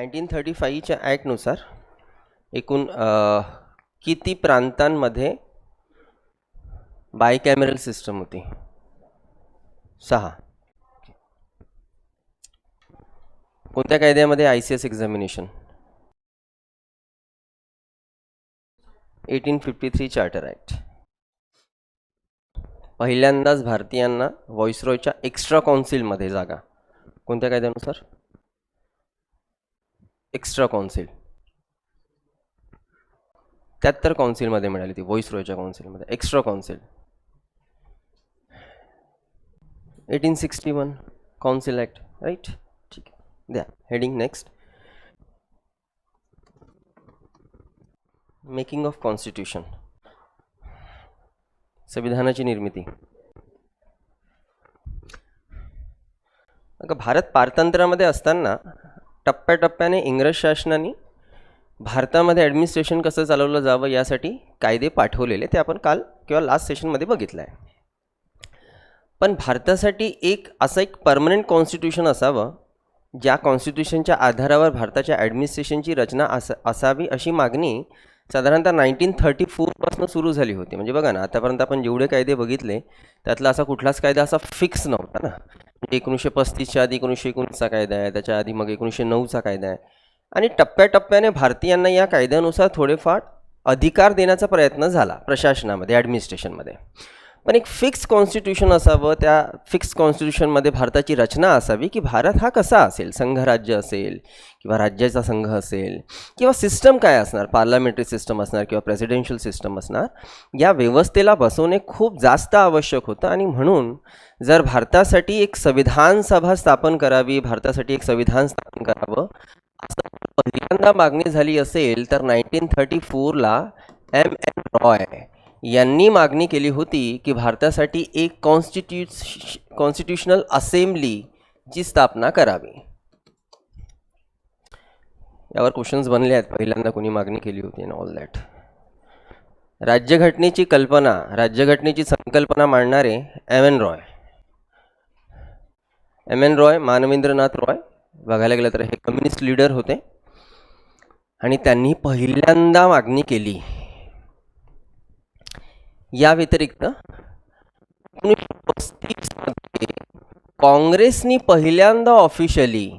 1935च्या ॲक्टनुसार एकूण किती प्रांतांमध्ये बायकॅमेरल सिस्टम होती? 6. कोणत्या कायद्यामध्ये ICS एक्झामिनेशन? 1853 charter act. पहिल्यांदाच भारतीयांना व्हॉइसरॉयच्या एक्स्ट्रा काउन्सिलमध्ये जागा कोणत्या कायद्यानुसार? Extra council. 73 काउन्सिलमध्ये मिळाली ती, व्हॉइसरॉयच्या काउन्सिलमध्ये extra council. 1861 council act, right? ठीक आहे, द्या heading. Next, making of constitution, संविधानाची निर्मिती. भारत पारतंत्र्यामध्ये असताना टप्प्याटप्प्याने इंग्रज शासनाने भारतामध्ये ॲडमिनिस्ट्रेशन कसं चालवलं जावं यासाठी कायदे पाठवलेले, ते आपण काल किंवा लास्ट सेशनमध्ये बघितलं आहे. पण भारतासाठी असं एक परमनंट कॉन्स्टिट्यूशन असावं ज्या कॉन्स्टिट्यूशनच्या आधारावर भारताच्या ॲडमिनिस्ट्रेशनची रचना असावी अशी मागणी साधारणतः 1934 पासून सुरू झाली होती. म्हणजे बघा ना, आतापर्यंत आपण जेवढे कायदे बघितले त्यातला असा कुठलाच कायदा असा फिक्स नव्हता ना. 1935च्या आधी 1919चा कायदा आहे, त्याच्या आधी मग 1909चा कायदा आहे, आणि टप्प्याटप्प्याने भारतीयांना या कायद्यानुसार थोडेफार अधिकार देण्याचा प्रयत्न झाला प्रशासनामध्ये, ॲडमिनिस्ट्रेशनमध्ये. पण एक फिक्स कॉन्स्टिट्यूशन असावं, त्या फिक्स कॉन्स्टिट्यूशनमध्ये भारताची रचना असावी की भारत हा कसा असेल, संघराज्य असेल किंवा राज्याचा संघ असेल, किंवा सिस्टम काय असणार, पार्लमेंटरी सिस्टम असणार किंवा प्रेसिडेन्शियल सिस्टम असणार, या व्यवस्थेला बसवणे खूप जास्त आवश्यक होतं. आणि म्हणून जर भारतासाठी एक संविधान सभा स्थापन करावी, भारतासाठी एक संविधान स्थापन करावं असं पहिल्यांदा मागणी झाली असेल तर 1934ला M.N. रॉय यांनी मागणी केली होती की भारतासाठी एक कॉन्स्टिट्यूशनल असेंब्लीची स्थापना करावी. यावर क्वेश्चन्स बनले आहेत, पहिल्यांदा कोणी मागणी केली होती अँड ऑल दॅट. राज्यघटनेची संकल्पना मांडणारे M.N. रॉय. M.N. रॉय, मानवेंद्रनाथ रॉय, बघायला गेलं तर हे कम्युनिस्ट लीडर होते आणि त्यांनी पहिल्यांदा मागणी केली. या व्यतिरिक्त 1935 मध्ये काँग्रेसनी पहिल्यांदा ऑफिशियली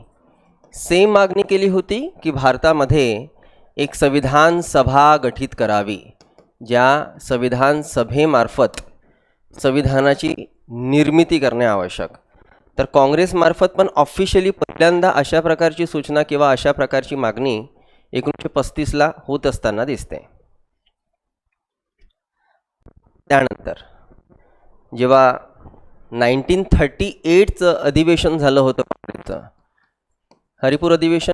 सेम मागणी केली होती की भारतामध्ये एक संविधान सभा गठीत करावी, ज्या संविधान सभेमार्फत संविधानाची निर्मिती करणे आवश्यक. तर काँग्रेसमार्फत पण ऑफिशियली पहिल्यांदा अशा प्रकारची सूचना किंवा अशा प्रकारची मागणी 1935ला होत असताना दिसते. त्यानंतर जेव्हा 1938चं अधिवेशन झालं होतं काँग्रेसचं, हरिपूर अधिवेशन,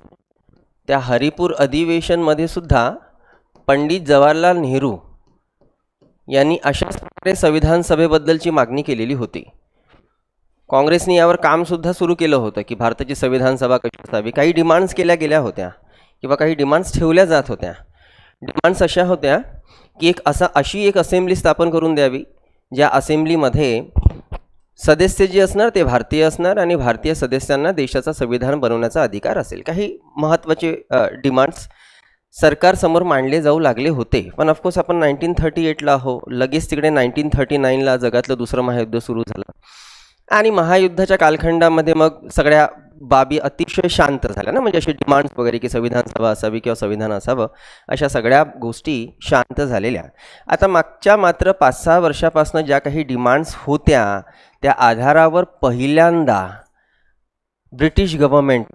त्या हरिपूर अधिवेशनमध्ये सुद्धा पंडित जवाहरलाल नेहरू यांनी अशाच प्रकारे संविधान सभेबद्दलची मागणी केलेली होती. काँग्रेसने यावर कामसुद्धा सुरू केलं होतं की भारताची संविधान सभा कशी असावी. काही डिमांड्स केल्या गेल्या होत्या किंवा काही डिमांड्स ठेवल्या जात होत्या. डिमांड्स अशा होत्या की अशी एक असेंब्ली स्थापन करून द्यावी, ज्या असेंब्लीमध्ये सदस्य जे असणार ते भारतीय असणार आणि भारतीय सदस्यांना देशाचं संविधान बनवण्याचा अधिकार असेल. काही महत्त्वाचे डिमांड्स सरकारसमोर मांडले जाऊ लागले होते. पण ऑफकोर्स आपण 1938ला हो, लगेच तिकडे 1939ला जगातलं दुसरं महायुद्ध सुरू झालं आणि महायुद्धाच्या कालखंडामध्ये मग सगळ्या बाबी अतिशय शांत झाल्या ना. म्हणजे असे डिमांड्स वगैरे की संविधान सभा असावी किंवा संविधान असावं, अशा सगळ्या गोष्टी शांत झालेल्या. आता मागच्या मात्र 5-6 वर्षापासून ज्या काही डिमांड्स होत्या त्या आधारावर पहिल्यांदा ब्रिटिश गव्हर्मेंट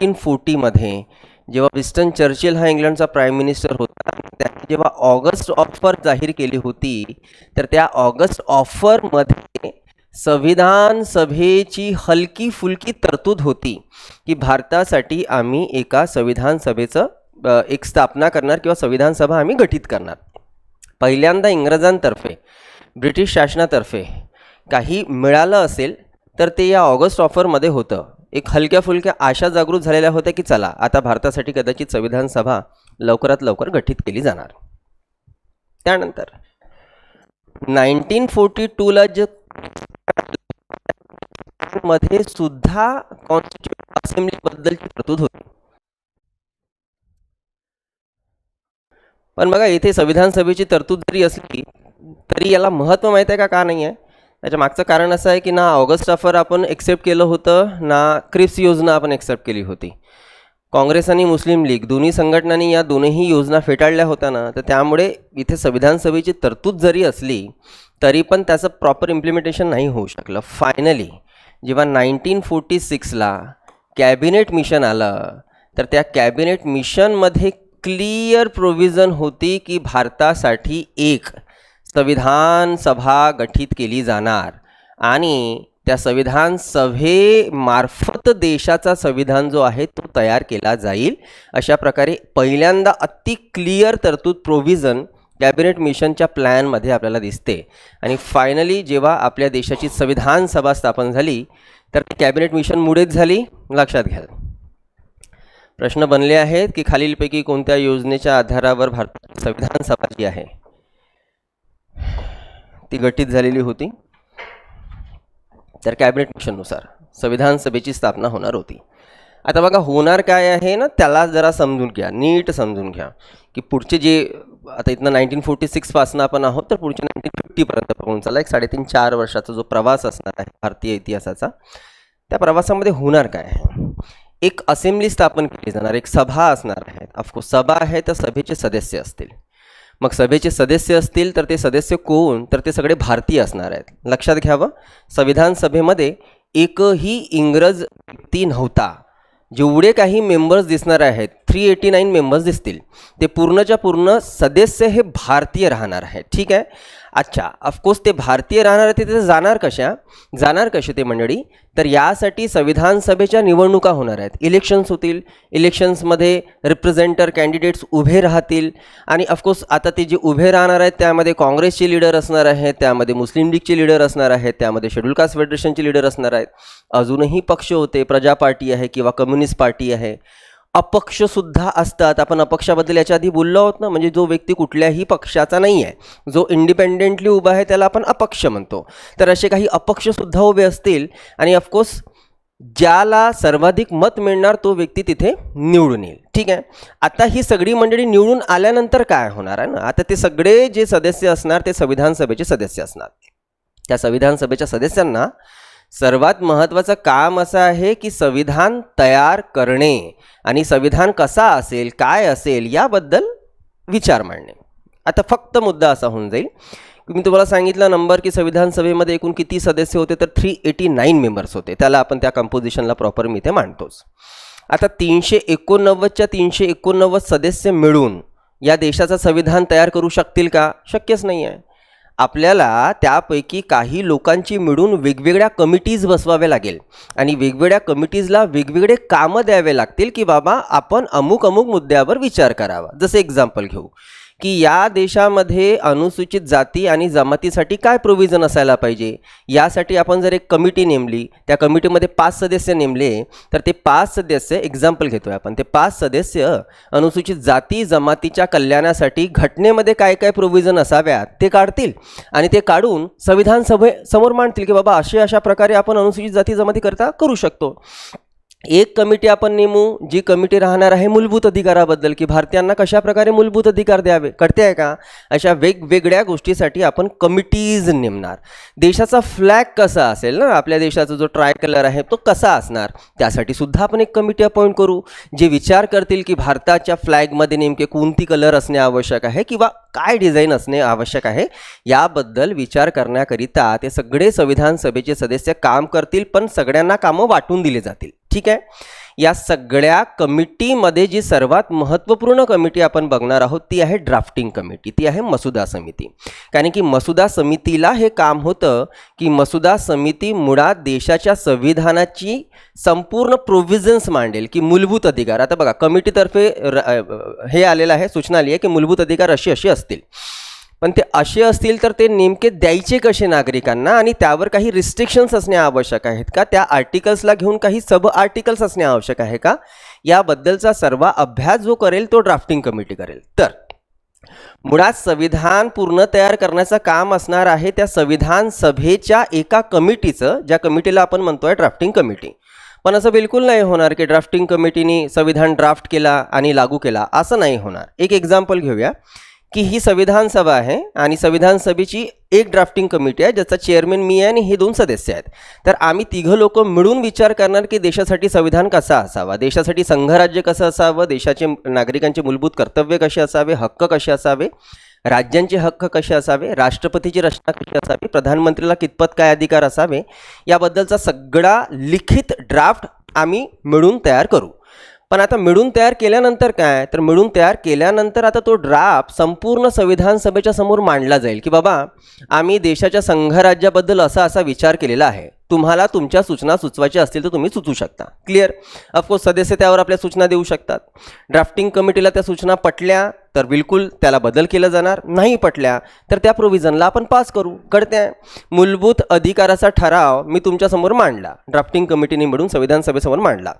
1940 मध्ये जेव्हा विन्स्टन चर्चिल हा इंग्लंडचा प्राईम मिनिस्टर होता, त्यांनी जेव्हा ऑगस्ट ऑफर जाहीर केली होती, तर त्या ऑगस्ट ऑफरमध्ये संविधान सभेची हलकी फुलकी तरतूद होती की भारतासाठी आम्ही एका संविधान सभेचं एक स्थापना करणार किंवा संविधान सभा आम्ही गठीत करणार. पहिल्यांदा इंग्रजांतर्फे, ब्रिटिश शासनातर्फे काही मिळालं असेल तर ते या ऑगस्ट ऑफरमध्ये होतं. एक हलक्या फुलक्या आशा जागृत झालेल्या होत्या की चला आता भारतासाठी कदाचित संविधान सभा लवकरात लवकर गठीत केली जाणार. त्यानंतर 1942ला जे मध्ये सुद्धा कॉन्स्टिट्यूशन असेंब्ली बद्दलची तरतूद होती. पण बघा इथे संविधान सभेची तरतूद जरी असली तरी याला महत्त्व माहीत आहे का नाही आहे? त्याच्या मागचं कारण असं आहे की ना ऑगस्ट ऑफर आपण एक्सेप्ट केलं होतं, ना क्रिप्स योजना आपण एक्सेप्ट केली होती. काँग्रेस आणि मुस्लिम लीग दोन्ही संघटनांनी या दोन्ही योजना फेटाळल्या होत्या ना, तर त्यामुळे इथे संविधान सभेची तरतूद जरी असली तरी पण त्याचं प्रॉपर इम्प्लिमेंटेशन नाही होऊ शकलं. फायनली जेव्हा 1946ला कॅबिनेट मिशन आलं तर त्या कॅबिनेट मिशनमध्ये क्लिअर प्रोव्हिजन होती की भारतासाठी एक संविधान सभा गठीत केली जाणार आणि त्या संविधान सभेमार्फत देशाचा संविधान जो आहे तो तयार केला जाईल. अशा प्रकारे पहिल्यांदा अति क्लिअर तरतूद प्रोव्हिजन कॅबिनेट मिशनच्या प्लॅनमध्ये आपल्याला दिसते. आणि फायनली जेव्हा आपल्या देशाची संविधान सभा स्थापन झाली तर ती कॅबिनेट मिशनमुळेच झाली. लक्षात घ्या. प्रश्न बनले आहेत की खालीलपैकी कोणत्या योजनेच्या आधारावर भारताची संविधान सभा जी आहे ती गठीत झालेली होती? तर कॅबिनेट मिशननुसार संविधान सभेची स्थापना होणार होती. आता बघा होणार काय आहे ना, त्याला जरा समजून घ्या, नीट समजून घ्या की पुढचे जे आता इथनं 1946पासून आपण आहोत तर पुढच्या 1950पर्यंत पोहोचून चला एक 3.5-4 वर्षाचा जो प्रवास असणार आहे भारतीय इतिहासाचा, त्या प्रवासामध्ये होणार काय आहे? एक असेंब्ली स्थापन केली जाणार, एक सभा असणार आहे. ऑफकोर्स सभा आहे तर सभेचे सदस्य असतील. मग सभेचे सदस्य असतील तर ते सदस्य कोण? तर ते सगळे भारतीय असणार आहेत. लक्षात घ्यावं, संविधान सभेमध्ये एकही इंग्रज व्यक्ती नव्हता. जेवढे काही मेंबर्स दिसणार आहेत 389 मेंबर्स दिसतील, ते पूर्णच्या पूर्ण सदस्य हे भारतीय राहणार आहेत. ठीक आहे. अच्छा, ऑफकोर्स ते भारतीय राहणार आहेत, ते जाणार कसे ते मंडळी? तर यासाठी संविधान सभेच्या निवडणुका होणार आहेत, इलेक्शन्स होतील. इलेक्शन्समध्ये रिप्रेझेंटर कॅन्डिडेट्स उभे राहतील आणि ऑफकोर्स आता ते जे उभे राहणार आहेत त्यामध्ये काँग्रेसचे लीडर असणार आहेत, त्यामध्ये मुस्लिम लीगचे लीडर असणार आहेत, त्यामध्ये शेड्यूल कास्ट फेडरेशनचे लीडर असणार आहेत. अजूनही पक्ष होते, प्रजा पार्टी आहे किंवा कम्युनिस्ट पार्टी आहे. अपक्षसुद्धा असतात. आपण अपक्षाबद्दल याच्या आधी बोललो आहोत ना, म्हणजे जो व्यक्ती कुठल्याही पक्षाचा नाही आहे, जो इंडिपेंडेंटली उभा आहे त्याला आपण अपक्ष म्हणतो. तर असे काही अपक्षसुद्धा उभे असतील आणि ऑफकोर्स ज्याला सर्वाधिक मत मिळणार तो व्यक्ती तिथे निवडून येईल. ठीक आहे. आता ही सगळी मंडळी निवडून आल्यानंतर काय होणार आहे ना, आता ते सगळे जे सदस्य असणार ते संविधान सभेचे सदस्य असणार. त्या संविधान सभेच्या सदस्यांना सर्वात महत्त्वाचं काम असं आहे की संविधान तयार करणे आणि संविधान कसा असेल, काय असेल याबद्दल विचार मांडणे. आता फक्त मुद्दा असा होऊन जाईल की मी तुम्हाला सांगितलं नंबर की संविधान सभेमध्ये एकूण किती सदस्य होते, तर 389 मेंबर्स होते. त्याला आपण त्या कंपोजिशनला प्रॉपर मी इथे मांडतोच. आता 389च्या 389 सदस्य मिळून या देशाचं संविधान तयार करू शकतील का? शक्यच नाही आहे. आपल्याला त्यापैकी काही लोकांची मिळून वेगवेगळ्या कमिटीज बसवाव्या लागेल आणि वेगवेगळ्या कमिटीजला वेगवेगळे कामं द्यावे लागतील की बाबा आपण अमुक मुद्द्यावर विचार करावा. जसं एक्झाम्पल घेऊ की या देशामध्ये अनुसूचित जाती आणि जमातीसाठी काय प्रोव्हिजन असायला पाहिजे, यासाठी आपण जर एक कमिटी नेमली, त्या कमिटीमध्ये 5 सदस्य नेमले, तर ते 5 सदस्य एक्झाम्पल घेतोय आपण, ते 5 सदस्य अनुसूचित जाती जमातीच्या कल्याणासाठी घटनेमध्ये काय काय प्रोव्हिजन असाव्यात ते काढतील आणि ते काढून संविधान सभेसमोर मांडतील की बाबा अशा प्रकारे आपण अनुसूचित जाती जमाती करता करू शकतो. एक कमिटी आपण नेमू, जी कमिटी राहणार आहे मूलभूत अधिकाराबद्दल, की भारतीयांना कशा प्रकारे मूलभूत अधिकार द्यावे, कळते आहे का? अशा वेगवेगळ्या गोष्टीसाठी आपण कमिटीज नेमणार. देशाचा फ्लॅग कसा असेल ना, आपल्या देशाचा जो ट्राय कलर आहे तो कसा असणार, त्यासाठी सुद्धा आपण एक कमिटी अपॉइंट करू, जे विचार करतील की भारताच्या फ्लॅगमध्ये नेमके कोणती कलर असणे आवश्यक आहे किंवा काय डिझाईन असणे आवश्यक आहे याबद्दल विचार करण्याकरिता ते सगळे संविधान सभेचे सदस्य काम करतील, पण सगळ्यांना कामं वाटून दिले जातील. ठीक आहे. या सगळ्या कमिटीमध्ये जी सर्वात महत्त्वपूर्ण कमिटी आपण बघणार आहोत ती आहे ड्राफ्टिंग कमिटी, ती आहे मसुदा समिती. कारण की मसुदा समितीला हे काम होतं की मसुदा समिती मुळात देशाच्या संविधानाची संपूर्ण प्रोव्हिजन्स मांडेल की मूलभूत अधिकार. आता बघा कमिटीतर्फे हे आलेलं आहे, सूचना आली आहे की मूलभूत अधिकार अशी असतील, पण ते असे असतील तर ते नेमके द्यायचे कसे नागरिकांना आणि त्यावर काही रिस्ट्रिक्शन्स असणे आवश्यक आहेत का, त्या आर्टिकल्सला घेऊन काही सब आर्टिकल्स असणे आवश्यक आहे का, याबद्दलचा सर्व अभ्यास जो करेल तो ड्राफ्टिंग कमिटी करेल. तर मुळात संविधान पूर्ण तयार करण्याचं काम असणार आहे त्या संविधान सभेच्या एका कमिटीचं, ज्या कमिटीला आपण म्हणतोय ड्राफ्टिंग कमिटी. पण असं बिलकुल नाही होणार की ड्राफ्टिंग कमिटीने संविधान ड्राफ्ट केला आणि लागू केला, असं नाही होणार. एक एक्झाम्पल घेऊया की ही संविधान सभा आहे आणि संविधान सभेची एक ड्राफ्टिंग कमिटी आहे ज्याचा चेअरमॅन मी आहे आणि हे 2 सदस्य आहेत. तर आम्ही तिघं लोक मिळून विचार करणार की देशासाठी संविधान कसा असावा, देशासाठी संघराज्य कसं असावं, देशाचे नागरिकांचे मूलभूत कर्तव्य कसे असावे, हक्क कसे असावे, राज्यांचे हक्क कसे असावे, राष्ट्रपतीची रचना कशी असावी, प्रधानमंत्रीला कितपत काय अधिकार असावे, याबद्दलचा सगळा लिखित ड्राफ्ट आम्ही मिळून तयार करू. पण आता मिळून तयार केल्यानंतर काय, तर मिळून तयार केल्यानंतर आता तो ड्राफ्ट संपूर्ण संविधान सभेच्या समोर मांडला जाईल की बाबा आम्ही देशाच्या संघराज्याबद्दल असा विचार केलेला आहे, तुम्हाला तुमच्या सूचना सुचवायच्या असतील तर तुम्ही सुचवू शकता. क्लिअर. ऑफकोर्स सदस्य त्यावर आपल्या सूचना देऊ शकतात. ड्राफ्टिंग कमिटीला त्या सूचना पटल्या तर बिलकुल त्याला बदल केला जाणार, नाही पटल्या तर त्या प्रोव्हिजनला आपण पास करू. कळते. मूलभूत अधिकाराचा ठराव मी तुमच्यासमोर मांडला, ड्राफ्टिंग कमिटीने मिळून संविधान सभेसमोर मांडला.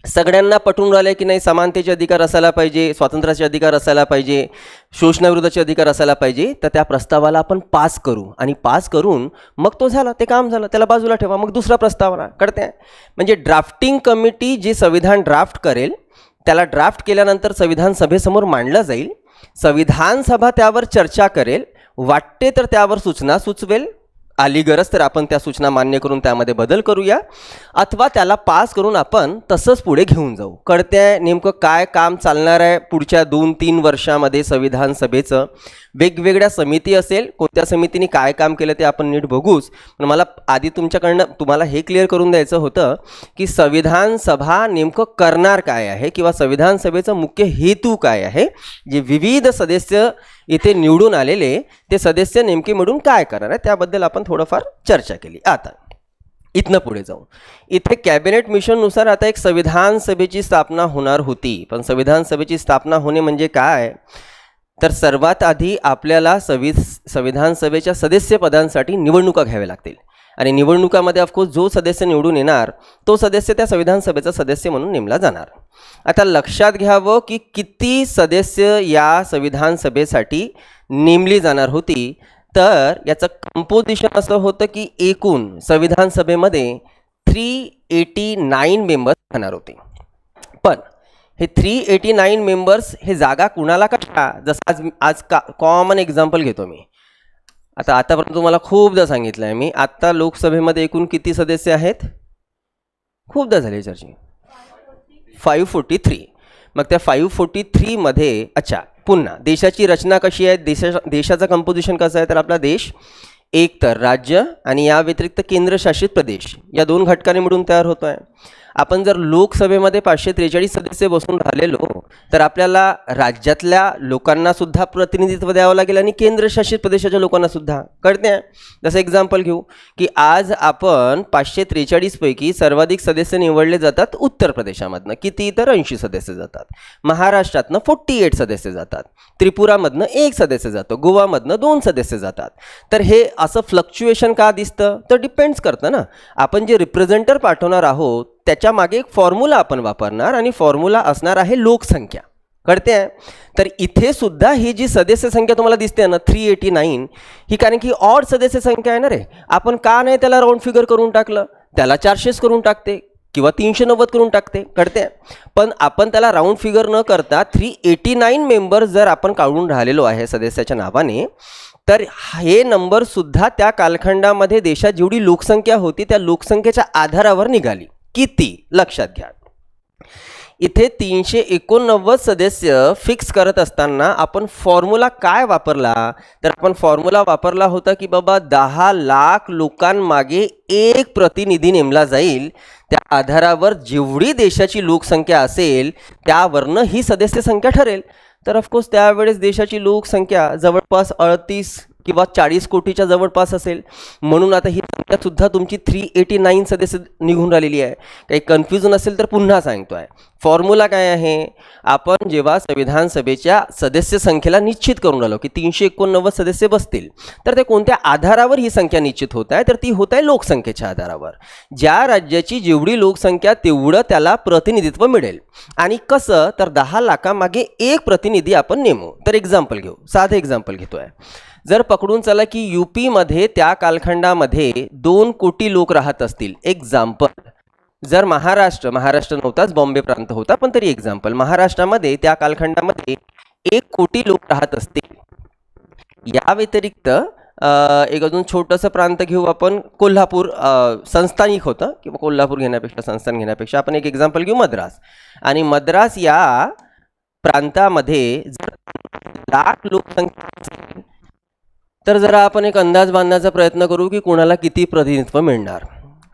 सगळ्यांना पटून राहिले की नाही समानतेचे अधिकार असायला पाहिजे, स्वातंत्र्याचे अधिकार असायला पाहिजे, शोषणाविरोधाचे अधिकार असायला पाहिजे, तर त्या प्रस्तावाला आपण पास करू आणि पास करून मग तो झाला, ते काम झालं, त्याला बाजूला ठेवा, मग दुसरा प्रस्तावना. कळते. म्हणजे ड्राफ्टिंग कमिटी जे संविधान ड्राफ्ट करेल त्याला ड्राफ्ट केल्यानंतर संविधान सभेसमोर मांडलं जाईल, संविधान सभा त्यावर चर्चा करेल, वाटते तर त्यावर सूचना सुचवेल, आली गरज तर आपण त्या सूचना मान्य करून त्यामध्ये बदल करूया अथवा त्याला पास करून आपण तसंच पुढे घेऊन जाऊ. कळते नेमकं काय काम चालणार आहे पुढच्या 2-3 वर्षामध्ये संविधान सभेचं. वेगवेगळ्या समिती असेल, कोणत्या समितीने काय काम केलं ते आपण नीट बघूच. पण मला आधी तुम्हाला हे क्लिअर करून द्यायचं होतं की संविधान सभा नेमकं करणार काय आहे किंवा संविधान सभेचा मुख्य हेतू काय आहे. जे विविध सदस्य इथे निवडून आलेले ते सदस्य नेमके मिळून काय करणार आहे त्याबद्दल आपण थोडंफार चर्चा केली. आता इथनं पुढे जाऊ. इथे कॅबिनेट मिशननुसार आता एक संविधान सभेची स्थापना होणार होती. पण संविधान सभेची स्थापना होणे म्हणजे काय, तर सर्वात आधी आपल्याला संविधान सभेच्या सदस्यपदांसाठी निवडणुका घ्याव्या लागतील आणि निवडणुकामध्ये ऑफकोर्स जो सदस्य निवडून येणार तो सदस्य त्या संविधान सभेचा सदस्य म्हणून नेमला जाणार. आता लक्षात घ्यावं की किती सदस्य या संविधान सभेसाठी नेमली जाणार होती, तर याचं कंपोजिशन असं होतं की एकूण संविधान सभेमध्ये 389 मेंबर्स राहणार होते. पण हे 389 मेंबर्स हे जागा कुणाला कशा, जसं आज कॉमन एक्झाम्पल घेतो मी. आतापर्यंत तुम्हाला खूपदा सांगितलं आहे मी, आत्ता लोकसभेमध्ये एकूण किती सदस्य आहेत, खूपदा झाली चर्चा, 543. मग त्या 543 मध्ये अच्छा पुन्हा देशाची रचना कशी आहे, देशाचं कंपोजिशन कसं आहे, तर आपला देश एक तर राज्य आणि या व्यतिरिक्त केंद्रशासित प्रदेश या 2 घटकांनी मिळून तयार होतो आहे. आपण जर लोकसभेमध्ये 543 सदस्य बसून राहिलेलो तर आपल्याला राज्यातल्या लोकांना सुद्धा प्रतिनिधित्व द्यावं लागेल आणि केंद्रशासित प्रदेशाच्या लोकांना सुद्धा. कळते. जसं एक्झाम्पल घेऊ की आज आपण 543 पैकी सर्वाधिक सदस्य निवडले जातात उत्तर प्रदेशामधनं, किती, तर 80 सदस्य जातात. महाराष्ट्रातनं 48 सदस्य जातात, त्रिपुरामधनं 1 सदस्य जातो, गोवामधनं 2 सदस्य जातात. तर हे असं फ्लक्च्युएशन का दिसतं, तर डिपेंड्स करतं ना, आपण जे रिप्रेझेंटर पाठवणार आहोत त्याच्या मागे एक फॉर्म्युला आपण वापरणार आणि फॉर्म्युला असणार आहे लोकसंख्या. कळते आहे. तर इथे सुद्धा ही जी सदस्य संख्या तुम्हाला दिसते ना 389 ही कारण की ऑड सदस्य संख्या आहे ना रे. आपण का नाही त्याला राऊंड फिगर करून टाकलं, त्याला 400 करून टाकते किंवा 390 करून टाकते. कळते. पण आपण त्याला राऊंड फिगर न करता 389 मेंबर्स जर आपण काढून राहिलेलो आहे सदस्याच्या नावाने, तर हे नंबर सुद्धा त्या कालखंडामध्ये देशात जेवढी लोकसंख्या होती त्या लोकसंख्येच्या आधारावर निघाली. किती, लक्षात घ्या. इथे 389 सदस्य फिक्स करत असताना आपण फॉर्म्युला काय वापरला, तर आपण फॉर्म्युला वापरला होता की बाबा 10 लाख लोकांमागे एक प्रतिनिधी नेमला जाईल. त्या आधारावर जेवढी देशाची लोकसंख्या असेल त्यावरनं ही सदस्य संख्या ठरेल. तर ऑफकोर्स त्यावेळेस देशाची लोकसंख्या जवळपास 38 किंवा 40 कोटीच्या जवळपास असेल. म्हणून आता ही संख्या सुद्धा तुमची 389 सदस्य निघून राहिलेली आहे. काही कन्फ्युजन असेल तर पुन्हा सांगतो आहे. फॉर्म्युला काय आहे, आपण जेव्हा संविधान सभेच्या सदस्य संख्येला निश्चित करून राहिलो की 389 सदस्य बसतील, तर ते कोणत्या आधारावर ही संख्या निश्चित होत आहे, तर ती होत आहे लोकसंख्येच्या आधारावर. ज्या राज्याची जेवढी लोकसंख्या तेवढं त्याला प्रतिनिधित्व मिळेल. आणि कसं, तर 10 लाखामागे एक प्रतिनिधी आपण नेमू. तर एक्झाम्पल घेऊ, साधं एक्झाम्पल घेतो आहे. जर पकडून चला की यूपीमध्ये त्या कालखंडामध्ये 2 कोटी लोक राहत असतील. एक्झाम्पल, जर महाराष्ट्र नव्हताच, बॉम्बे प्रांत होता, पण तरी एक्झाम्पल, महाराष्ट्रामध्ये त्या कालखंडामध्ये 1 कोटी लोक राहत असतील. या व्यतिरिक्त एक अजून छोटंसं प्रांत घेऊ आपण, कोल्हापूर. संस्थानिक होतं किंवा कोल्हापूर घेण्यापेक्षा संस्थान घेण्यापेक्षा आपण एक एक्झाम्पल घेऊ, मद्रास. आणि मद्रास या प्रांतामध्ये जर लाख लोकसंख्या असेल तर जरा आपण एक अंदाज बांधण्याचा प्रयत्न करू की कोणाला किती प्रतिनिधित्व मिळणार.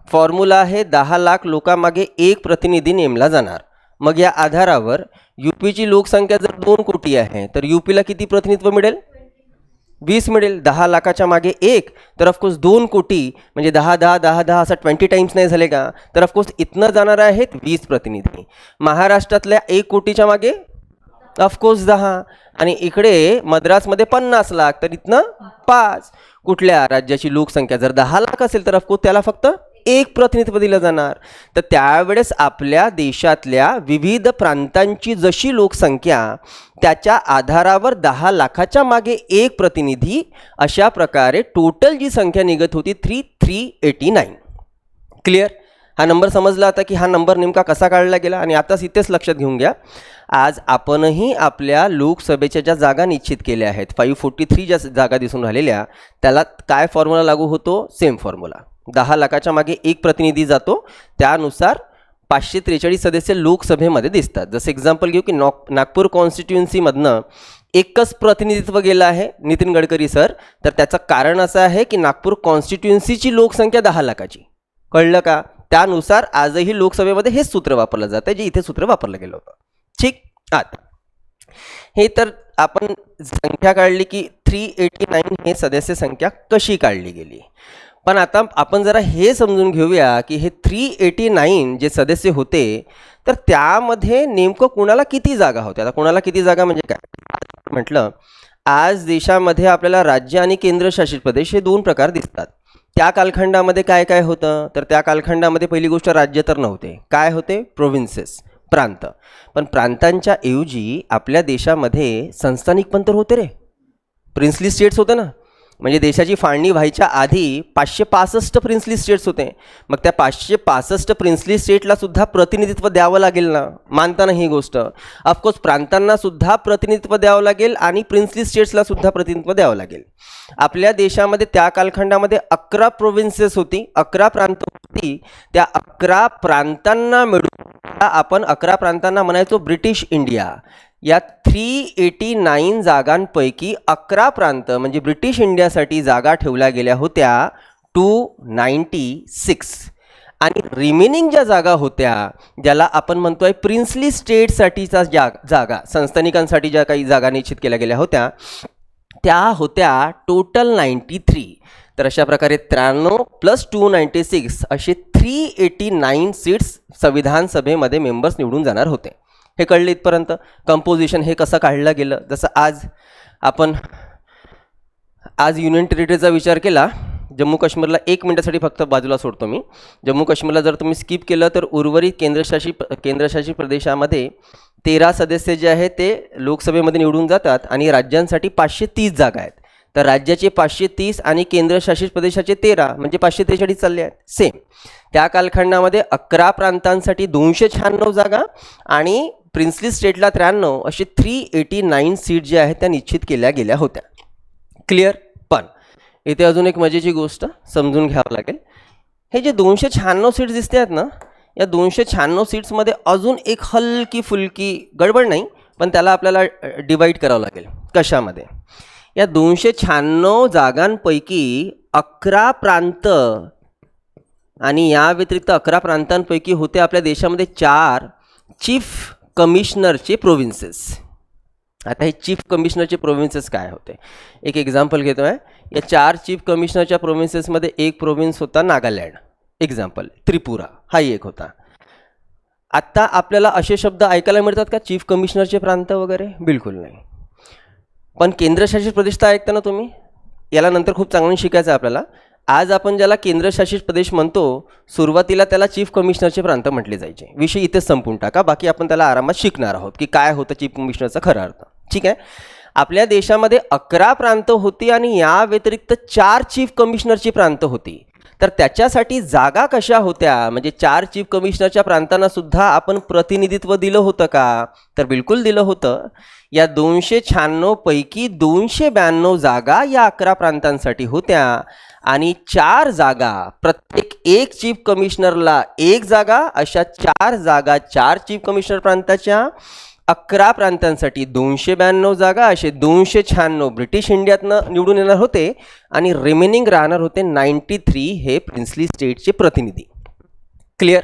फॉर्म्युला आहे 10 लाख लोकांमागे 1 प्रतिनिधी नेमला जाणार. मग या आधारावर यूपीची लोकसंख्या जर 2 कोटी आहे तर यूपीला किती प्रतिनिधित्व मिळेल? 20 मिळेल. 10 लाखाच्या मागे 1 तर ऑफकोर्स 2 कोटी म्हणजे 10 10 10 10 असं 20 टाइम्स नाही झाले का? तर ऑफकोर्स इथनं जाणार आहेत 20 प्रतिनिधी. महाराष्ट्रातल्या 1 कोटीच्या मागे ऑफकोर्स 10 आणि इकडे मद्रासमध्ये 50 लाख तर इथनं 5. कुठल्या राज्याची लोकसंख्या जर 10 लाख असेल तर ऑफकोर्स त्याला फक्त 1 प्रतिनिधित्व दिलं जाणार. तर त्यावेळेस आपल्या देशातल्या विविध प्रांतांची जशी लोकसंख्या त्याच्या आधारावर 10 लाखाच्या मागे 1 प्रतिनिधी अशा प्रकारे टोटल जी संख्या निघत होती 3389. क्लिअर? हा नंबर समजला आता की हा नंबर नेमका कसा काढला गेला. आणि आताच इथेच लक्षात घेऊन घ्या, आज आपणही आपल्या लोकसभेच्या ज्या जागा निश्चित केल्या आहेत 543 ज्या जागा दिसून राहिलेल्या त्याला काय फॉर्म्युला लागू होतो? Same formula. 10 लाखाच्या मागे 1 प्रतिनिधी जातो, त्यानुसार 543 सदस्य लोकसभेमध्ये दिसतात. जसं एक्झाम्पल घेऊ की नागपूर कॉन्स्टिट्युएन्सीमधनं एकच प्रतिनिधित्व गेलं आहे नितीन गडकरी सर. तर त्याचं कारण असं आहे की नागपूर कॉन्स्टिट्युएन्सीची लोकसंख्या 10 लाखाची. कळलं का? त्यानुसार आजही लोकसभेमध्ये हेच सूत्र वापरलं जातं जे इथे सूत्र वापरलं गेलं होतं. ठीक. आता हे तर आपण संख्या काढली की 389 हे सदस्य संख्या कशी काढली गेली. पण आता आपण जरा हे समजून घेऊया की हे 389 जे सदस्य होते तर त्यामध्ये नेमकं कुणाला किती जागा होत्या. आता कुणाला किती जागा म्हणजे काय म्हटलं, आज देशामध्ये आपल्याला राज्य आणि केंद्रशासित प्रदेश हे 2 प्रकार दिसतात. त्या कालखंडामध्ये काय काय होतं तर त्या कालखंडामध्ये पहिली गोष्ट राज्य तर नव्हते. काय होते? प्रोव्हिन्सेस, प्रांत. पण प्रांतांच्या ऐवजी आपल्या देशामध्ये संस्थानिक पण तर होते रे, प्रिन्सली स्टेट्स होते ना. म्हणजे देशाची फाळणी व्हायच्या आधी 565 प्रिन्सली स्टेट्स होते. मग त्या 565 प्रिन्सली स्टेटला सुद्धा प्रतिनिधित्व द्यावं लागेल ना, मानता ना ही गोष्ट. ऑफकोर्स प्रांतांना सुद्धा प्रतिनिधित्व द्यावं लागेल आणि प्रिन्सली स्टेट्सला सुद्धा प्रतिनिधित्व द्यावं लागेल. आपल्या देशामध्ये त्या कालखंडामध्ये 11 प्रोव्हिन्सेस होती, 11 प्रांत होती. त्या 11 प्रांतांना मिळून आपण 11 प्रांतांना म्हणायचो ब्रिटिश इंडिया. या 389 जागांपैकी 11 प्रांत म्हणजे ब्रिटिश इंडियासाठी जागा ठेवल्या गेल्या होत्या 296. आणि रिमेनिंग ज्या जागा होत्या ज्याला आपण म्हणतोय प्रिन्सली स्टेटसाठीचा जागा, संस्थानिकांसाठी ज्या काही जागा निश्चित केल्या गेल्या होत्या त्या होत्या टोटल 93. तर अशा प्रकारे 93 प्लस 296 असे 389 सीट्स संविधान सभेमध्ये मेंबर्स निवडून जाणार होते. हे कळले इथपर्यंत. कंपोजिशन हे कसं काढलं गेलं, जसं आज युनियन टेरिटरीचा विचार केला, जम्मू काश्मीरला 1 मिनिटासाठी फक्त बाजूला सोडतो मी. जम्मू काश्मीरला जर तुम्ही स्किप केलं तर उर्वरित केंद्रशासित प्रदेशामध्ये 13 सदस्य जे आहेत ते लोकसभेमध्ये निवडून जातात आणि राज्यांसाठी 530 जागा आहेत. तर राज्याचे 530 आणि केंद्रशासित प्रदेशाचे 13 म्हणजे 543 चालले आहेत. सेम त्या कालखंडामध्ये 11 प्रांतांसाठी 296 जागा आणि प्रिन्सली स्टेटला 93 असे 389 सीट जे आहेत त्या निश्चित केल्या गेल्या होत्या. क्लिअर? पण इथे अजून एक मजेची गोष्ट समजून घ्यावं लागेल. हे जे 296 सीट्स दिसते आहेत ना, या 296 सीट्समध्ये अजून एक हलकी फुलकी गडबड नाही, पण त्याला आपल्याला डिवाईड करावं लागेल. कशामध्ये? या 296 जागांपैकी 11 प्रांत आणि या व्यतिरिक्त 11 प्रांतांपैकी होते आपल्या देशामध्ये 4 चीफ कमिशनरचे प्रोव्हिन्सेस. आता हे चीफ कमिशनरचे प्रोव्हिन्सेस काय होते, एक एक्झाम्पल घेतो आहे. या 4 चीफ कमिशनरच्या प्रोव्हिन्सेसमध्ये एक प्रोव्हिन्स होता नागालँड, एक्झाम्पल त्रिपुरा हाही एक होता. आत्ता आपल्याला असे शब्द ऐकायला मिळतात का चीफ कमिशनरचे प्रांत वगैरे? बिलकुल नाही. पण केंद्रशासित प्रदेश तर ऐकता ना तुम्ही, याला नंतर खूप चांगलं शिकायचं आहे आपल्याला. आज आपण ज्याला केंद्रशासित प्रदेश म्हणतो सुरुवातीला त्याला चीफ कमिशनरचे प्रांत म्हटले जायचे. विषय इथेच संपून टाका, बाकी आपण त्याला आरामात शिकणार आहोत की काय होतं चीफ कमिशनरचा खरा अर्थ. ठीक आहे. आपल्या देशामध्ये 11 प्रांत होती आणि या व्यतिरिक्त 4 चीफ कमिशनरची प्रांत होती. तर त्याच्यासाठी जागा कशा होत्या, म्हणजे 4 चीफ कमिशनरच्या प्रांतांना सुद्धा आपण प्रतिनिधित्व दिलं होतं का? तर बिलकुल दिलं होतं. या 296 पैकी 292 जागा या 11 प्रांतांसाठी होत्या आणि 4 जागा, प्रत्येक एक चीफ कमिशनरला 1 जागा, अशा 4 जागा 4 चीफ कमिशनर प्रांताच्या, 11 प्रांतांसाठी 292 जागा, असे 296 ब्रिटिश इंडियातनं निवडून येणार होते आणि रिमेनिंग राहणार होते 93 हे प्रिन्सली स्टेटचे प्रतिनिधी. क्लिअर?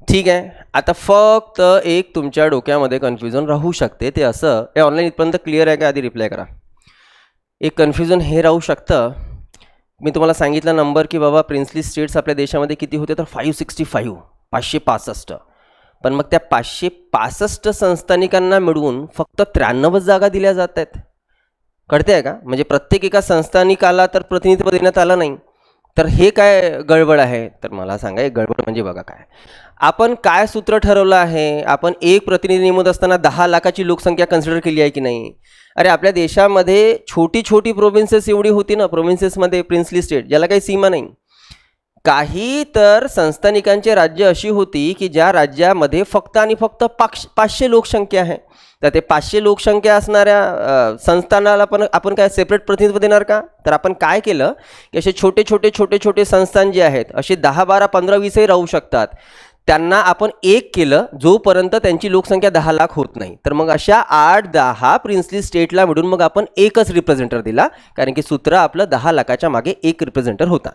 ठीक आहे. आता फक्त एक तुमच्या डोक्यामध्ये कन्फ्युजन राहू शकते, ते असं, हे ऑनलाईन इथपर्यंत क्लिअर आहे का? आधी रिप्लाय करा. एक कन्फ्युजन हे राहू शकतं, मी तुम्हाला सांगितलं नंबर की बाबा प्रिन्सली स्टेट्स आपल्या देशामध्ये किती होते, तर 565, 565. पण मग त्या 565 संस्थानिकांना मिळून फक्त 93 जागा दिल्या जात आहेत. कळते आहे का? म्हणजे प्रत्येक एका संस्थानिकाला तर प्रतिनिधित्व देण्यात आलं नाही. तर हे काय गडबड आहे? तर मला सांगा, एक गडबड म्हणजे बघा काय, आपण काय सूत्र ठरवलं आहे, आपण एक प्रतिनिधी नेमत असताना 10 लाखाची लोकसंख्या कन्सिडर केली आहे की नाही? अरे आपल्या देशामध्ये छोटी छोटी प्रोव्हिन्सेस एवढी होती ना, प्रोव्हिन्सेसमध्ये प्रिन्सली स्टेट, ज्याला काही सीमा नाही. काही तर संस्थानिकांची राज्य अशी होती की ज्या राज्यामध्ये फक्त आणि फक्त 500 लोकसंख्या आहे. तर ते 500 लोकसंख्या असणाऱ्या संस्थानाला पण आपण काय सेपरेट प्रतिनिधित्व देणार का? तर आपण काय केलं की असे छोटे छोटे संस्थान जे आहेत, असे 10, 12, 15, 20ही राहू शकतात, त्यांना आपण एक केलं जोपर्यंत त्यांची लोकसंख्या 10 लाख होत नाही. तर मग अशा 8-10 प्रिन्सली स्टेटला मिळून मग आपण एकच रिप्रेझेंटर दिला, कारण की सूत्र आपलं 10 लाखाच्या मागे एक रिप्रेझेंटर होता.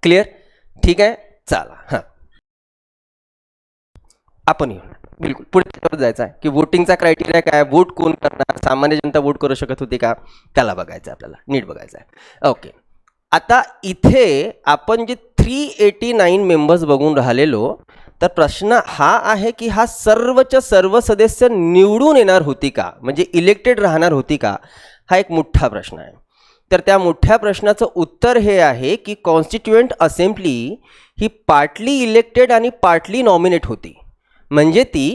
क्लिअर? ठीक आहे. चला, हां, आपण येऊ बिलकुल पुढे जायचं आहे की वोटिंगचा क्रायटेरिया काय, वोट कोण करणार, सामान्य जनता वोट करू शकत होती का, त्याला बघायचं आहे आपल्याला, नीट बघायचं आहे. ओके, आता इथे आपण जे 389 मेंबर्स बघून राहिलेलो, तर प्रश्न हा आहे की हा सर्वच्या सर्व सदस्य निवडून येणार होती का, म्हणजे इलेक्टेड राहणार होती का? हा एक मोठा प्रश्न आहे. तर त्या मोठ्या प्रश्नाचं उत्तर हे आहे की कॉन्स्टिट्युएंट असेंब्ली ही पार्टली इलेक्टेड आणि पार्टली नॉमिनेट होती. म्हणजे ती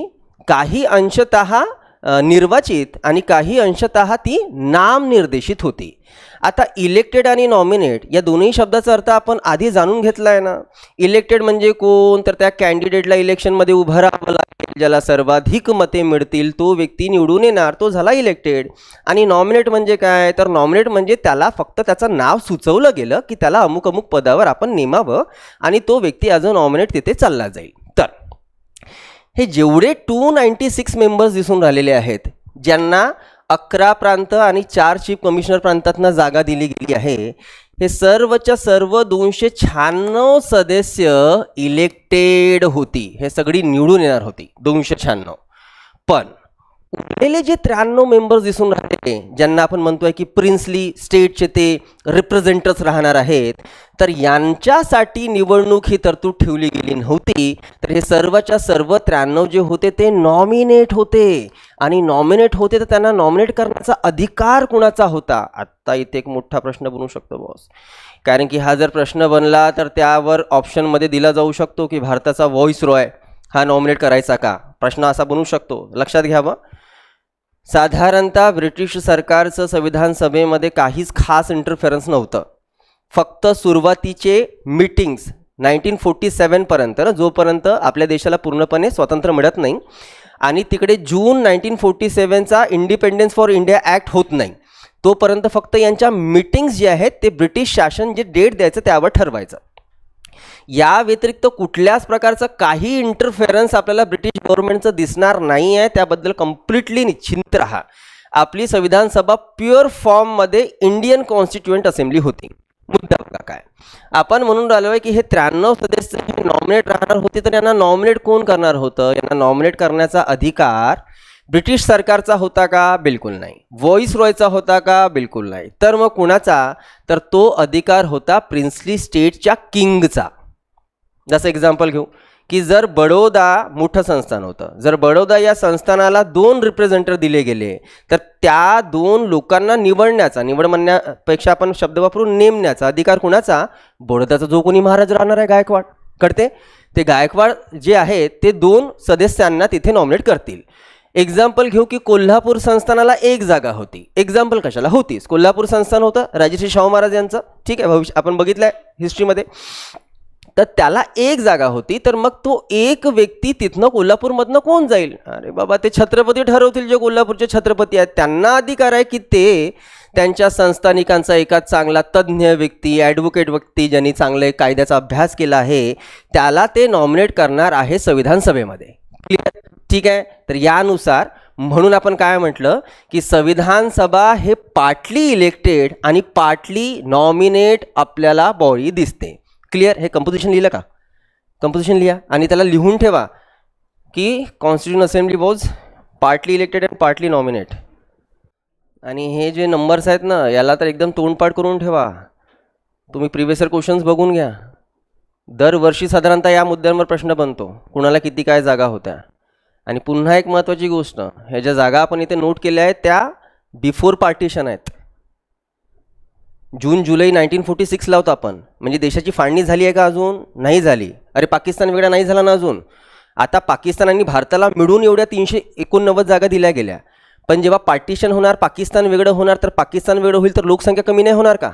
काही अंशतः निर्वाचित आणि काही अंशतः ती नामनिर्देशित होती. आता इलेक्टेड आणि नॉमिनेट या दोन्ही शब्दाचा अर्थ आपण आधी जाणून घेतला आहे ना. इलेक्टेड म्हणजे कोण, तर त्या कॅन्डिडेटला इलेक्शनमध्ये उभं राहावं लागेल, ज्याला सर्वाधिक मते मिळतील तो व्यक्ती निवडून येणार, तो झाला इलेक्टेड. आणि नॉमिनेट म्हणजे काय, तर नॉमिनेट म्हणजे त्याला फक्त त्याचं नाव सुचवलं गेलं की त्याला अमुक अमुक पदावर आपण नेमावं आणि तो व्यक्ती ॲज अ नॉमिनेट तिथे चालला जाईल. तर हे जेवढे 296 मेंबर्स दिसून राहिलेले आहेत, ज्यांना 11 प्रांत आणि 4 चीफ कमिशनर प्रांतातनं जागा दिली गेली आहे, हे सर्वच्या सर्व 296 सदस्य इलेक्टेड होती. हे सगळी निवडून येणार होती 296. पण उरलेले जे 93 मेंबर्स दिसून राहिले, ज्यांना आपण म्हणतोय की प्रिन्सली स्टेटचे ते रिप्रेझेंटर्स राहणार आहेत, तर यांच्यासाठी निवडणूक ही तरतूद ठेवली गेली नव्हती. तर हे सर्वच्या सर्व 93 जे होते ते नॉमिनेट होते. आणि नॉमिनेट होते तर त्यांना नॉमिनेट करण्याचा अधिकार कुणाचा होता? आत्ता इथे एक मोठा प्रश्न बनू शकतो बॉस, कारण की हा जर प्रश्न बनला तर त्यावर ऑप्शनमध्ये दिला जाऊ शकतो की भारताचा व्हॉइस रॉय हा नॉमिनेट करायचा का, प्रश्न असा बनू शकतो. लक्षात घ्यावं, साधारणतः ब्रिटिश सरकारचं संविधान सभेमध्ये काहीच खास इंटरफेरन्स नव्हतं. फक्त सुरुवातीचे मीटिंग्स 1947 पर्यंत, जोपर्यंत आपल्या देशाला पूर्णपणे स्वातंत्र्य मिळत नाही आणि तिकडे जून 1947चा इंडिपेंडन्स फॉर इंडिया ॲक्ट होत नाही, तोपर्यंत फक्त यांच्या मीटिंग्स जे आहेत ते ब्रिटिश शासन जे डेट द्यायचं त्यावर ठरवायचं. या व्यतिरिक्त कुठल्याच प्रकारचं काही इंटरफेरन्स आपल्याला ब्रिटिश गव्हर्नमेंटचं दिसणार नाही आहे. त्याबद्दल कम्प्लिटली निश्चिंत राहा. आपली संविधान सभा प्युअर फॉर्ममध्ये इंडियन कॉन्स्टिट्युएंट असेंब्ली होती. मुद्दा बघा काय, आपण म्हणून राहिलो आहे की हे 93 सदस्य हे नॉमिनेट राहणार होते, तर यांना नॉमिनेट कोण करणार होतं? यांना नॉमिनेट करण्याचा अधिकार ब्रिटिश सरकारचा होता का? बिलकुल नाही. व्हॉइस रॉयचा होता का? बिलकुल नाही. तर मग कुणाचा? तर तो अधिकार होता प्रिन्सली स्टेटच्या किंगचा. जसं एक्झाम्पल घेऊ की जर बडोदा मोठं संस्थान होतं, जर बडोदा या संस्थानाला 2 रिप्रेझेंटर दिले गेले, तर त्या 2 लोकांना निवडण्याचा, निवड म्हणण्यापेक्षा आपण शब्द वापरून नेमण्याचा अधिकार कुणाचा? बडोदाचा जो कोणी महाराज राहणार आहे, गायकवाड, कळते, ते गायकवाड जे आहेत ते 2 सदस्यांना तिथे नॉमिनेट करतील. एक्झाम्पल घेऊ की कोल्हापूर संस्थानाला एक जागा होती. एक्झाम्पल कशाला होतीच, कोल्हापूर संस्थान होतं राजश्री शाहू महाराज यांचं, ठीक आहे, भविष्य आपण बघितलं आहे हिस्ट्रीमध्ये. तर त्याला एक जागा होती, तर मग तो एक व्यक्ती तिथनं कोल्हापूरमधनं कोण जाईल? अरे बाबा, ते छत्रपती ठरवतील, जे कोल्हापूरचे छत्रपती आहेत त्यांना अधिकार आहे की ते त्यांच्या संस्थानिकांचा एका चांगला तज्ज्ञ व्यक्ती, ॲडव्होकेट व्यक्ती, ज्यांनी चांगले कायद्याचा अभ्यास केला आहे, त्याला ते नॉमिनेट करणार आहे संविधान सभेमध्ये. क्लिअर? ठीक आहे. तर यानुसार म्हणून आपण काय म्हटलं की संविधान सभा हे पार्टली इलेक्टेड आणि पार्टली नॉमिनेट आपल्याला बॉडी दिसते. क्लिअर? हे कंपोजिशन लिहिलं का? कंपोजिशन लिहा आणि त्याला लिहून ठेवा की constitution assembly was partly elected and partly nominate. आणि हे जे नंबर्स आहेत ना, याला तर एकदम तोंडपाठ करून ठेवा. तुम्ही प्रिव्हियस इयर क्वेश्चन्स बघून घ्या. दरवर्षी साधारणतः या मुद्द्यांवर प्रश्न बनतो, कुणाला किती काय जागा होत्या. आणि पुन्हा एक महत्त्वाची गोष्ट, ह्या ज्या जागा आपण इथे नोट केल्या आहेत त्या बिफोर पार्टिशन आहेत. जून जुलै 1946 होतो आपण, म्हणजे देशाची फाळणी झाली आहे का? अजून नाही झाली. अरे पाकिस्तान वेगळा नाही झाला ना अजून. आता पाकिस्तान आणि भारताला मिळून एवढ्या 389 जागा दिल्या गेल्या. पण जेव्हा पार्टिशन होणार, पाकिस्तान वेगळं होणार, तर पाकिस्तान वेगळं होईल तर लोकसंख्या कमी नाही होणार का?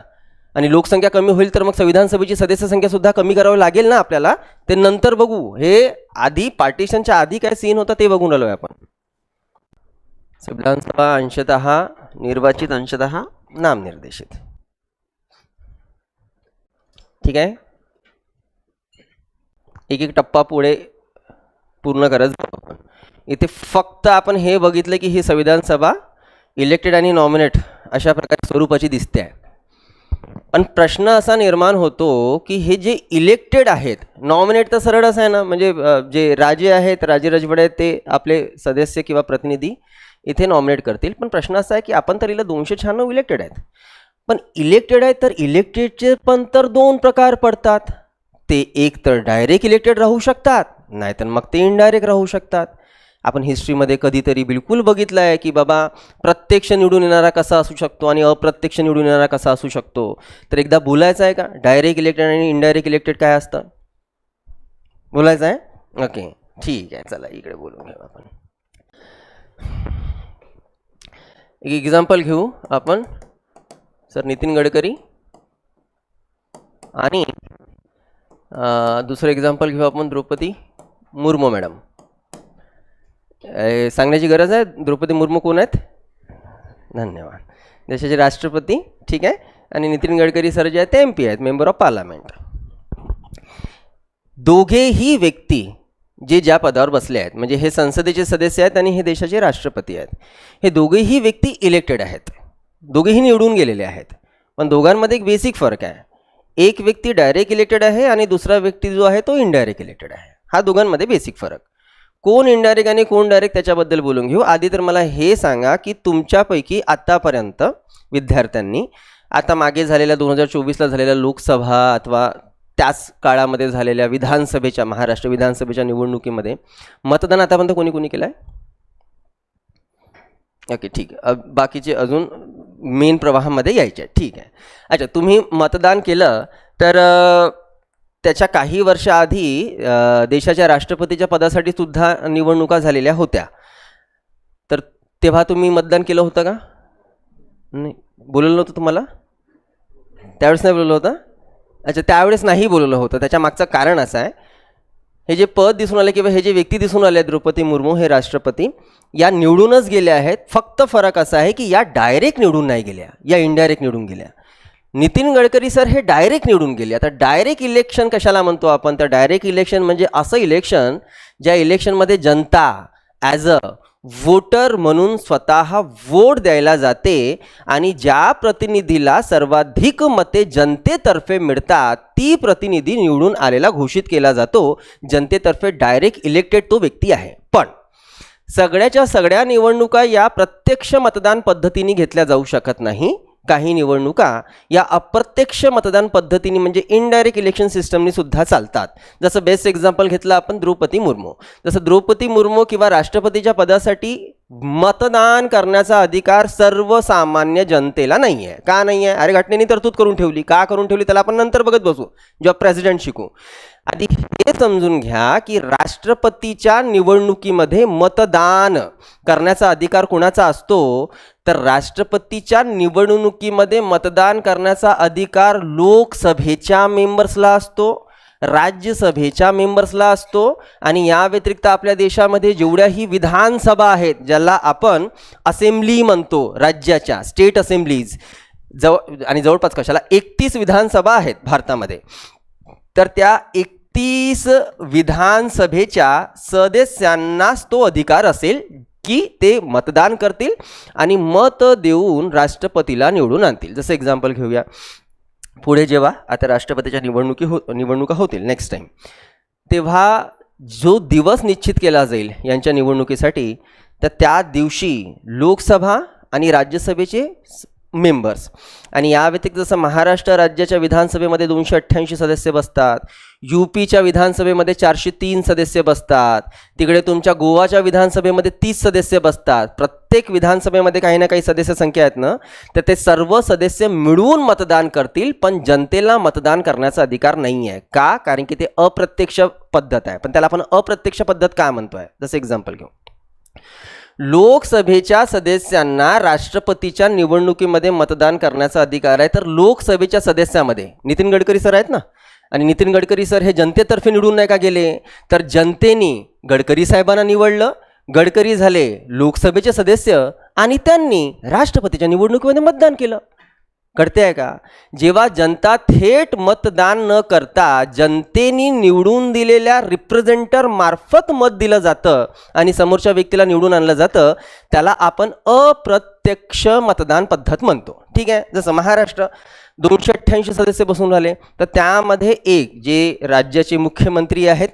आणि लोकसंख्या कमी होईल तर मग संविधान सभेची सदस्य संख्यासुद्धा कमी करावी लागेल ना आपल्याला. ते नंतर बघू. हे आधी पार्टिशनच्या आधी काय सीन होता ते बघून आलोय आपण. संविधान सभा अंशतः निर्वाचित, अंशतः नामनिर्देशित. ठीक आहे. एक एक टप्पा पुढे पूर्ण करत जाऊ आपण. इथे फक्त आपण हे बघितलं की ही संविधान सभा इलेक्टेड आणि नॉमिनेट अशा प्रकारे स्वरूपाची दिसते आहे. पण प्रश्न असा निर्माण होतो की हे जे इलेक्टेड आहेत, नॉमिनेट तर सरळ असं आहे ना, म्हणजे जे राजे आहेत, राजे रजवाडे आहेत, ते आपले सदस्य किंवा प्रतिनिधी इथे नॉमिनेट करतील. पण प्रश्न असा आहे की आपण तर इला 296 इलेक्टेड आहेत. पण इलेक्टेड आहेत तर इलेक्टेडचे पण तर दोन प्रकार पडतात. ते एक तर डायरेक्ट इलेक्टेड राहू शकतात, नाहीतर मग ते इनडायरेक्ट राहू शकतात. आपण हिस्ट्रीमध्ये कधीतरी बिलकुल बघितलं आहे की बाबा प्रत्यक्ष निवडून येणारा कसा असू शकतो आणि अप्रत्यक्ष निवडून येणारा कसा असू शकतो. तर एकदा बोलायचं आहे का डायरेक्ट इलेक्टेड आणि इनडायरेक्ट इलेक्टेड काय असतं? बोलायचं आहे? ओके, ठीक आहे. चला इकडे बोलून घेऊ आपण. एक एक्झाम्पल घेऊ आपण. सर नितीन गडकरी आणि दुसरं एक्झाम्पल घेऊ आपण द्रौपदी मुर्मू मॅडम. सांगण्याची गरज आहे द्रौपदी मुर्मू कोण आहेत? धन्यवाद. देशाचे राष्ट्रपती, ठीक आहे. आणि नितीन गडकरी सर जे आहेत ते MP आहेत, मेंबर ऑफ पार्लमेंट. दोघेही व्यक्ती जे ज्या पदावर बसले आहेत, म्हणजे हे संसदेचे सदस्य आहेत आणि हे देशाचे राष्ट्रपती आहेत, हे दोघेही व्यक्ती इलेक्टेड आहेत, दोघेही निवडून गेलेले आहेत. पण दोघांमध्ये एक बेसिक फरक आहे. एक व्यक्ती डायरेक्ट इलेक्टेड आहे आणि दुसरा व्यक्ती जो आहे तो इनडायरेक्ट इलेक्टेड आहे. हा दोघांमध्ये बेसिक फरक. कोण इनडायरेक्ट आणि कोण डायरेक्ट त्याच्याबद्दल बोलून घेऊ. आधी तर मला हे सांगा की तुमच्यापैकी आत्तापर्यंत विद्यार्थ्यांनी आता मागे झालेल्या 2024ला झालेल्या लोकसभा अथवा त्याच काळामध्ये झालेल्या विधानसभेच्या, महाराष्ट्र विधानसभेच्या निवडणुकीमध्ये मतदान आतापर्यंत कोणी कोणी केलं आहे? ओके, ठीक आहे. बाकीचे अजून मेन प्रवाहामध्ये यायचे. ठीक आहे. अच्छा, तुम्ही मतदान केलं तर त्याच्या काही वर्षाआधी देशाच्या राष्ट्रपतीच्या पदासाठी सुद्धा निवडणुका झालेल्या होत्या. तर तेव्हा तुम्ही मतदान केलं होतं का? नाही, बोलवलं नव्हतं तुम्हाला? त्यावेळेस नाही बोलवलं होतं? अच्छा, त्यावेळेस नाही बोलवलं होतं. त्याच्या मागचं कारण असं आहे, हे जे पद दिसून आले किंवा हे जे व्यक्ती दिसून आले द्रौपदी मुर्मू हे राष्ट्रपती, या निवडूनच गेल्या आहेत. फक्त फरक असा आहे की या डायरेक्ट निवडून नाही गेल्या, या इनडायरेक्ट निवडून गेल्या. नितीन गडकरी सर हे डायरेक्ट निवडून गेले. आता डायरेक्ट इलेक्शन कशाला म्हणतो आपण? तर डायरेक्ट इलेक्शन म्हणजे असं इलेक्शन ज्या इलेक्शनमध्ये जनता ॲज अ वोटर म्हणून स्वतः वोट द्यायला जाते आणि ज्या प्रतिनिधीला सर्वाधिक मते जनतेतर्फे मिळतात ती प्रतिनिधी निवडून आलेला घोषित केला जातो. जनतेतर्फे डायरेक्ट इलेक्टेड तो व्यक्ती आहे. पण सगळ्याच्या सगळ्या निवडणुका या प्रत्यक्ष मतदान पद्धतीने घेतल्या जाऊ शकत नाही. काही निवडणुका या अप्रत्यक्ष मतदान पद्धतीने म्हणजे इनडायरेक्ट इलेक्शन सिस्टमनी सुद्धा चालतात. जसं बेस्ट एक्झाम्पल घेतलं आपण द्रौपदी मुर्मू. जसं द्रौपदी मुर्मू किंवा राष्ट्रपतीच्या पदासाठी मतदान करण्याचा अधिकार सर्वसामान्य जनतेला नाही आहे. का नाही आहे? अरे घटनेने तरतूद करून ठेवली. का करून ठेवली त्याला आपण नंतर बघत बसू, जेव्हा प्रेसिडेंट शिकू. आधी हे समजून घ्या की राष्ट्रपतीच्या निवडणुकीमध्ये मतदान करण्याचा अधिकार कोणाचा असतो, तर राष्ट्रपतीच्या निवडणुकीमध्ये मतदान करण्याचा अधिकार लोकसभेच्या मेंबर्सला असतो, राज्यसभेच्या मेंबर्सला असतो. आणि या व्यतिरिक्त आपल्या देशामध्ये जेवढ्याही विधानसभा आहेत, ज्याला आपण असेंब्ली म्हणतो, राज्याच्या स्टेट असेंब्लीज, आणि जवळपास कशाला 31 विधानसभा आहेत भारतामध्ये, तर त्या 31 विधानसभेच्या सदस्यांनाच तो अधिकार असेल की ते मतदान करतील आणि मत देऊन राष्ट्रपतीला निवडून आणतील. जसं एक्झाम्पल घेऊया, पुढे जेव्हा आता राष्ट्रपतीच्या निवडणुका होतील नेक्स्ट टाईम, तेव्हा जो दिवस निश्चित केला जाईल यांच्या निवडणुकीसाठी, तर त्या दिवशी लोकसभा आणि राज्यसभेचे मेंबर्स, आणि या व्यतिरिक्त जसं महाराष्ट्र राज्याच्या विधानसभेमध्ये 288 सदस्य बसतात, यूपीच्या विधानसभेमध्ये 403 सदस्य बसतात, तिकडे तुमच्या गोवाच्या विधानसभेमध्ये 30 सदस्य बसतात. प्रत्येक विधानसभेमध्ये काही ना काही सदस्य संख्या आहेत ना, तर ते सर्व सदस्य मिळून मतदान करतील, पण जनतेला मतदान करण्याचा अधिकार नाही आहे. का? कारण की ते अप्रत्यक्ष पद्धत आहे. पण त्याला आपण अप्रत्यक्ष पद्धत का म्हणतोय? जसं एक्झाम्पल घेऊ, लोकसभेच्या सदस्यांना राष्ट्रपतीच्या निवडणुकीमध्ये मतदान करण्याचा अधिकार आहे. तर लोकसभेच्या सदस्यामध्ये नितीन गडकरी सर आहेत ना, आणि नितीन गडकरी सर हे जनतेतर्फे निवडून नाही का गेले, तर जनतेने गडकरी साहेबांना निवडलं, गडकरी झाले लोकसभेचे सदस्य आणि त्यांनी राष्ट्रपतीच्या निवडणुकीमध्ये मतदान केलं. कळते आहे का? जेव्हा जनता थेट मतदान न करता जनतेने निवडून दिलेल्या रिप्रेझेंटर मार्फत मत दिलं जातं आणि समोरच्या व्यक्तीला निवडून आणलं जातं, त्याला आपण अप्रत्यक्ष मतदान पद्धत म्हणतो. ठीक आहे. जसं महाराष्ट्र 288 सदस्य बसून राहिले, तर त्यामध्ये एक जे राज्याचे मुख्यमंत्री आहेत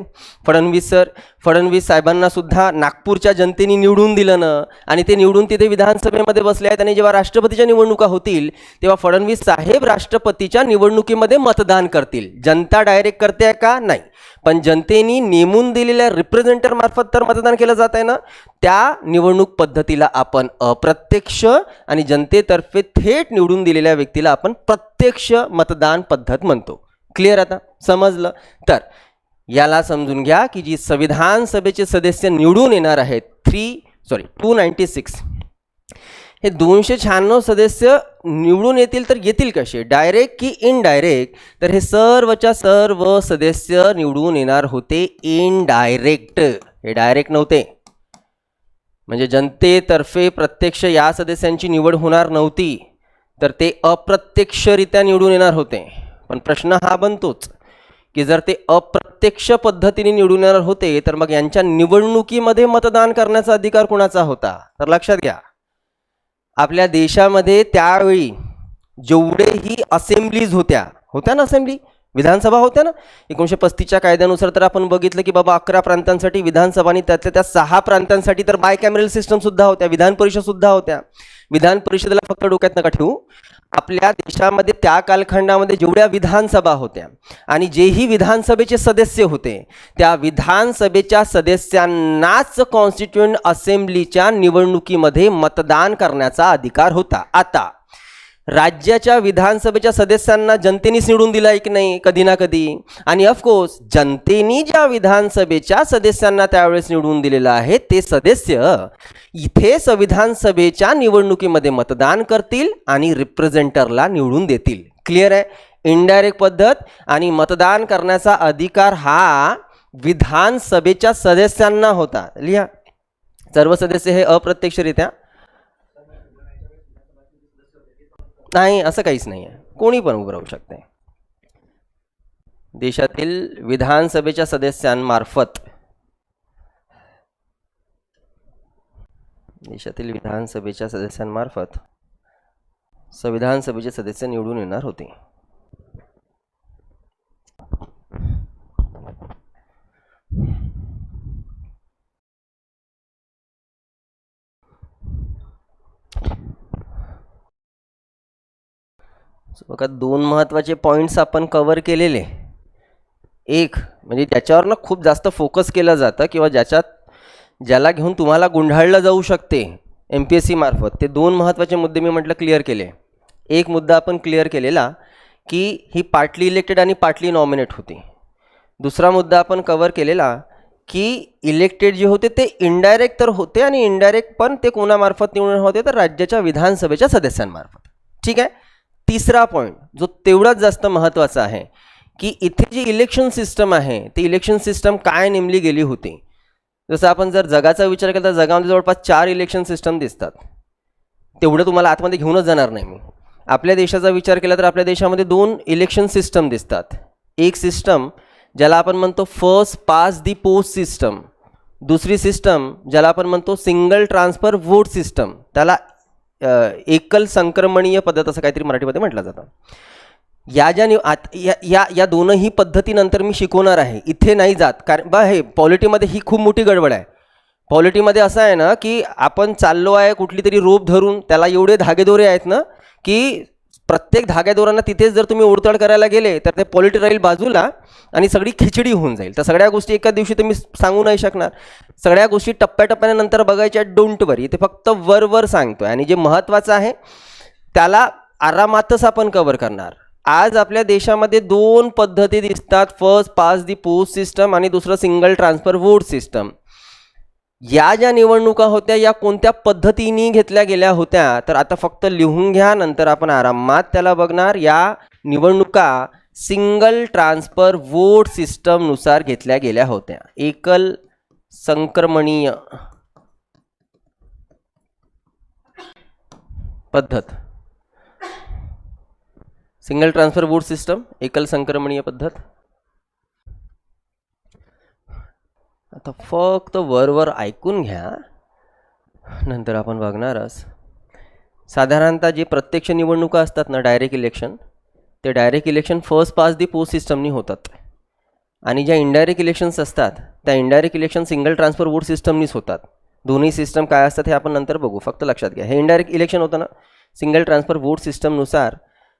फडणवीस सर, फडणवीस साहेबांना सुद्धा नागपूरच्या जनतेने निवडून दिलं ना, आणि ते निवडून तिथे विधानसभेमध्ये बसले आहेत. आणि जेव्हा राष्ट्रपतीच्या निवडणुका होतील तेव्हा फडणवीस साहेब राष्ट्रपतीच्या निवडणुकीमध्ये मतदान करतील. जनता डायरेक्ट करते आहे का? नाही, पण जनतेने नेमून दिलेल्या रिप्रेझेंटर मार्फत तर मतदान केलं जात आहे ना, त्या निवडणूक पद्धतीला आपण अप्रत्यक्ष आणि जनतेतर्फे थेट निवडून दिलेल्या व्यक्तीला आपण प्रत्यक्ष मतदान पद्धत म्हणतो. क्लिअर? आता समजलं? तर याला समजून घ्या की जी संविधान सभेचे सदस्य निवडून येणार आहेत 296, हे 296 सदस्य निवडून येतील. तर येतील कसे? डायरेक्ट की इनडायरेक्ट? तर हे सर्वच्या सर्व सदस्य निवडून येणार होते इनडायरेक्ट. हे डायरेक्ट नव्हते. म्हणजे जनतेतर्फे प्रत्यक्ष या सदस्यांची निवड होणार नव्हती, तर ते अप्रत्यक्षरित्या निवडून येणार होते. पण प्रश्न हा बनतोच की जर ते अप्रत्यक्ष पद्धतीने निवडून येणार होते, तर मग यांच्या निवडणुकीमध्ये मतदान करण्याचा अधिकार कोणाचा होता? तर लक्षात घ्या, आपल्या देशामध्ये त्यावेळी जेवढेही असेंब्लीज होत्या ना, असेंब्ली विधानसभा होत्या ना 1935च्या कायद्यानुसार, तर आपण बघितलं की बाबा 11 प्रांतांसाठी विधानसभा आणि त्यातल्या त्या 6 प्रांतांसाठी तर बायकॅमेरल सिस्टम सुद्धा होत्या, विधान परिषद सुद्धा होत्या. विधान परिषदेला फक्त डोक्यात नका ठेवू, आपल्या देशामध्ये त्या कालखंडामध्ये जेवढ्या विधानसभा होत्या आणि जेही विधानसभेचे सदस्य होते, त्या विधानसभेच्या सदस्यांनाच कॉन्स्टिट्यूएंट असेंब्लीच्या निवडणुकीमध्ये मतदान करण्याचा अधिकार होता. आता राज्याच्या विधानसभेच्या सदस्यांना जनतेनेच निवडून दिला आहे की नाही, कधी ना कधी. आणि ऑफकोर्स जनतेने ज्या विधानसभेच्या सदस्यांना त्यावेळेस निवडून दिलेलं आहे, ते सदस्य इथे संविधान सभेच्या निवडणुकीमध्ये मतदान करतील आणि रिप्रेझेंटरला निवडून देतील. क्लिअर आहे? इनडायरेक्ट पद्धत आणि मतदान करण्याचा अधिकार हा विधानसभेच्या सदस्यांना होता. लिहा, सर्व सदस्य हे अप्रत्यक्षरित्या नाही, असं काहीच नाही आहे. कोणी पण उभं राहू शकते. देशातील विधानसभेच्या सदस्यांमार्फत संविधान सभेचे सदस्य निवडून येणार होते. बघा, 2 महत्त्वाचे पॉईंट्स आपण कव्हर केलेले. एक म्हणजे त्याच्यावर ना खूप जास्त फोकस केलं जातं किंवा ज्याच्यात ज्याला घेऊन तुम्हाला गुंढाळलं जाऊ शकते MPSC मार्फत, ते दोन महत्त्वाचे मुद्दे मी म्हटलं क्लिअर केले. एक मुद्दा आपण क्लिअर केलेला की ही पार्टली इलेक्टेड आणि पार्टली नॉमिनेट होती. दुसरा मुद्दा आपण कवर केलेला की इलेक्टेड जे होते ते इनडायरेक्ट तर होते आणि इनडायरेक्ट पण ते कोणामार्फत निवडून होते, तर राज्याच्या विधानसभेच्या सदस्यांमार्फत. ठीक आहे. तिसरा पॉईंट जो तेवढाच जास्त महत्त्वाचा आहे की इथे जी इलेक्शन सिस्टम आहे ती इलेक्शन सिस्टम काय नेमली गेली होती. जसं आपण जर जगाचा विचार केला तर जगामध्ये जवळपास 4 इलेक्शन सिस्टम दिसतात. तेवढं तुम्हाला आतमध्ये घेऊनच जाणार नाही मी. आपल्या देशाचा विचार केला तर आपल्या देशामध्ये 2 इलेक्शन सिस्टम दिसतात. एक सिस्टम ज्याला आपण म्हणतो first past the post system, दुसरी सिस्टम ज्याला आपण म्हणतो सिंगल ट्रान्सफर वोट सिस्टम, त्याला एकल संक्रमणीय पद्धत असं काहीतरी मराठीमध्ये म्हटलं जातं. या दोनही पद्धतीनंतर मी शिकवणार आहे, इथे नाही जात. कारण हे पॉलिटीमध्ये ही खूप मोठी गडबड आहे. पॉलिटीमध्ये असं आहे ना की आपण चाललो आहे कुठली तरी रोप धरून, त्याला एवढे धागेदोरे आहेत ना की प्रत्येक धागेदोरांना तिथेच जर तुम्ही ओढताड करायला गेले तर ते पॉलिटी राहील बाजूला आणि सगळी खिचडी होऊन जाईल. तर सगळ्या गोष्टी एका दिवशी तर मी सांगू नाही शकणार. सगळ्या गोष्टी टप्प्याटप्प्याने नंतर बघायच्या. डोंट वरी, इथे फक्त वर सांगतोय आणि जे महत्त्वाचं आहे त्याला आरामातच आपण कव्हर करणार. आज आपल्या देशामध्ये 2 पद्धती दिसतात, first past the post system आणि दुसरं सिंगल ट्रान्सफर वोट सिस्टम. या ज्या निवडणुका होत्या या कोणत्या पद्धतीने घेतल्या गेल्या होत्या तर आता फक्त लिहून घ्या, नंतर आपण आरामात त्याला बघणार. या निवडणुका सिंगल ट्रान्सफर वोट सिस्टमनुसार घेतल्या गेल्या होत्या. एकल संक्रमणीय पद्धत, सिंगल ट्रान्सफर वोट सिस्टम, एकल संक्रमणीय पद्धत. आता फक्त वर ऐकून घ्या, नंतर आपण बघणारच. साधारणतः जे प्रत्यक्ष निवडणुका असतात ना, डायरेक्ट इलेक्शन, ते direct election first past the post सिस्टमनी होतात. आणि ज्या इनडायरेक्ट इलेक्शन्स असतात त्या indirect election single transfer vote सिस्टमनीच होतात. दोन्ही सिस्टम काय असतात हे आपण नंतर बघू, फक्त लक्षात घ्या. हे इनडायरेक्ट इलेक्शन होतं ना, सिंगल ट्रान्सफर वोट सिस्टमनुसार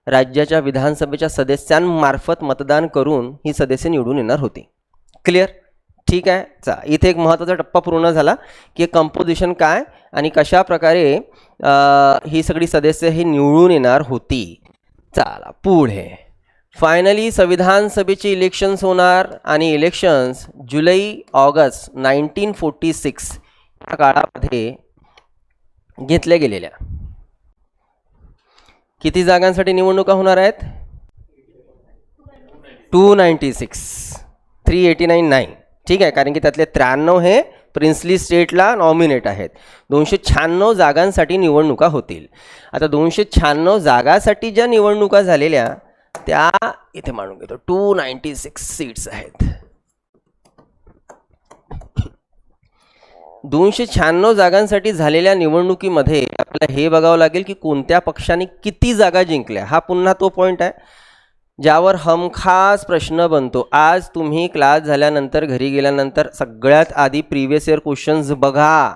राज्याच्या विधानसभेच्या सदस्यांमार्फत मतदान करून ही सदस्य निवडून येणार होती. क्लिअर? ठीक आहे. इथे एक महत्त्वाचा टप्पा पूर्ण झाला की कंपोजिशन काय आणि कशा प्रकारे ही सगळी सदस्य हे निवडून येणार होती. चला पुढे. फायनली संविधान सभेचे इलेक्शन्स होणार आणि इलेक्शन्स जुलै-ऑगस्ट 1946 या काळामध्ये घेतल्या गेलेल्या. किती जागांसाठी निवडणुका होणार आहेत? 296, 389 नाही. ठीक आहे, कारण की त्यातले 93 हे प्रिन्सली स्टेटला नॉमिनेट आहेत. 296 जागांसाठी निवडणुका होतील. आता 296 जागासाठी ज्या निवडणुका झालेल्या त्या इथे मांडून घेतो. 296 सीट्स आहेत. 296 जागांसाठी झालेल्या निवडणुकीमध्ये आपल्याला हे बघावं लागेल की कोणत्या पक्षाने किती जागा जिंकल्या. हा पुन्हा तो पॉईंट आहे ज्यावर हमखास प्रश्न बनतो. आज तुम्ही क्लास झाल्यानंतर घरी गेल्यानंतर सगळ्यात आधी प्रिव्हियस इयर क्वेश्चन्स बघा.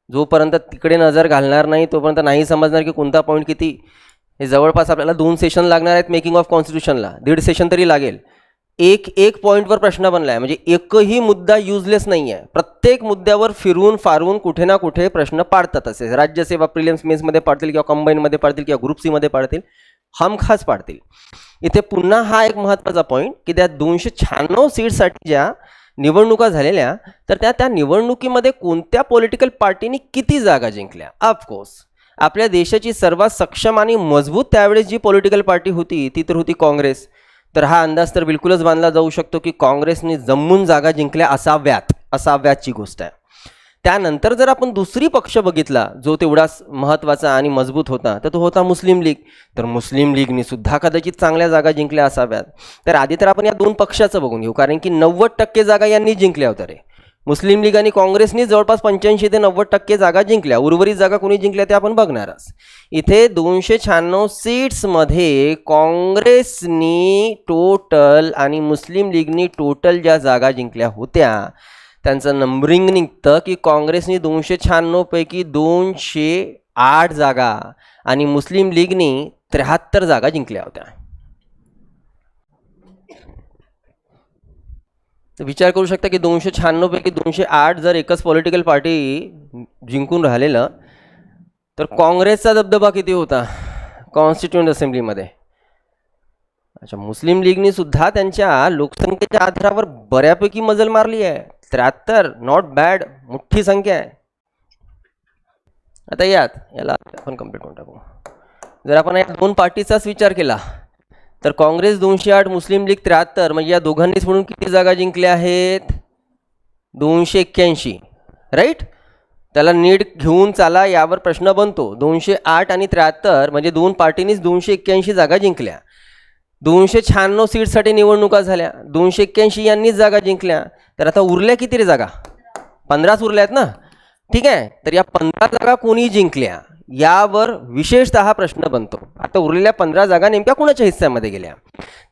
जोपर्यंत तिकडे नजर घालणार नाही तोपर्यंत नाही समजणार की कोणता पॉईंट किती. हे जवळपास आपल्याला 2 सेशन लागणार आहेत मेकिंग ऑफ कॉन्स्टिट्यूशनला, 1.5 सेशन तरी लागेल. एक पॉईंटवर प्रश्न बनला आहे म्हणजे एकही मुद्दा युजलेस नाही आहे. प्रत्येक मुद्द्यावर फिरून फारून कुठे ना कुठे प्रश्न पाडतात. असे राज्यसेवा प्रिलिम्स मेन्समध्ये पाडतील किंवा कंबाईनमध्ये पाडतील किंवा ग्रुप सी मध्ये पाडतील, हमखास पाडतील. इथे पुन्हा हा एक महत्त्वाचा पॉईंट की त्या 296 सीट्ससाठी ज्या निवडणुका झालेल्या तर त्या निवडणुकीमध्ये कोणत्या पॉलिटिकल पार्टीने किती जागा जिंकल्या. ऑफकोर्स आपल्या देशाची सर्वात सक्षम आणि मजबूत त्यावेळेस जी पॉलिटिकल पार्टी होती ती तर होती काँग्रेस. तर हा अंदाज तर बिलकुलच बांधला जाऊ शकतो की काँग्रेसने जम्मून जागा जिंकल्या असाव्याची गोष्ट आहे. त्यानंतर जर आपण दुसरी पक्ष बघितला जो तेवढाच महत्त्वाचा आणि मजबूत होता तर तो होता मुस्लिम लीग. तर मुस्लिम लीगने सुद्धा कदाचित चांगल्या जागा जिंकल्या असाव्यात. तर आधी तर आपण या 2 पक्षाचं बघून घेऊ, कारण की 90% जागा यांनी जिंकल्या होत्या रे. मुस्लिम लीग आणि काँग्रेसनी जवळपास 85 ते 90% जागा जिंकल्या. उर्वरित जागा कोणी जिंकल्या ते आपण बघणारच. इथे 296 सीट्समध्ये काँग्रेसनी टोटल आणि मुस्लिम लीगनी टोटल ज्या जागा जिंकल्या होत्या त्यांचं नंबरिंग निघतं की काँग्रेसनी 296 पैकी 208 जागा आणि मुस्लिम लीगनी 73 जागा जिंकल्या होत्या. तर विचार करू शकता की 296 पैकी 208 जर एकच पॉलिटिकल पार्टी जिंकून राहिलेलं तर काँग्रेसचा दबदबा किती होता कॉन्स्टिट्युएंट असेंब्लीमध्ये. अच्छा, मुस्लिम लीगनी सुद्धा त्यांच्या लोकसंख्येच्या आधारावर बऱ्यापैकी मजल मारली आहे. 73, नॉट बॅड, मोठी संख्या आहे. आता याला आपण कम्प्लीट करून टाकू. जर आपण या दोन पार्टीचाच विचार केला तर काँग्रेस 208, मुस्लिम लीग 73, म्हणजे या दोघांनीच म्हणून किती जागा जिंकल्या आहेत 281, राईट. त्याला नीट घेऊन चाला, यावर प्रश्न बनतो. 208 आणि 73 म्हणजे दोन पार्टीनीच 281 जागा जिंकल्या. 296 सीटसाठी निवडणुका झाल्या, 281 यांनीच जागा जिंकल्या. तर आता उरल्या किती रे जागा? 15च उरल्यात ना, ठीक आहे. तर या 15 जागा कोणी जिंकल्या यावर विशेषतः प्रश्न बनतो. आता उरलेल्या 15 जागा नेमक्या कुणाच्या हिस्स्यामध्ये गेल्या?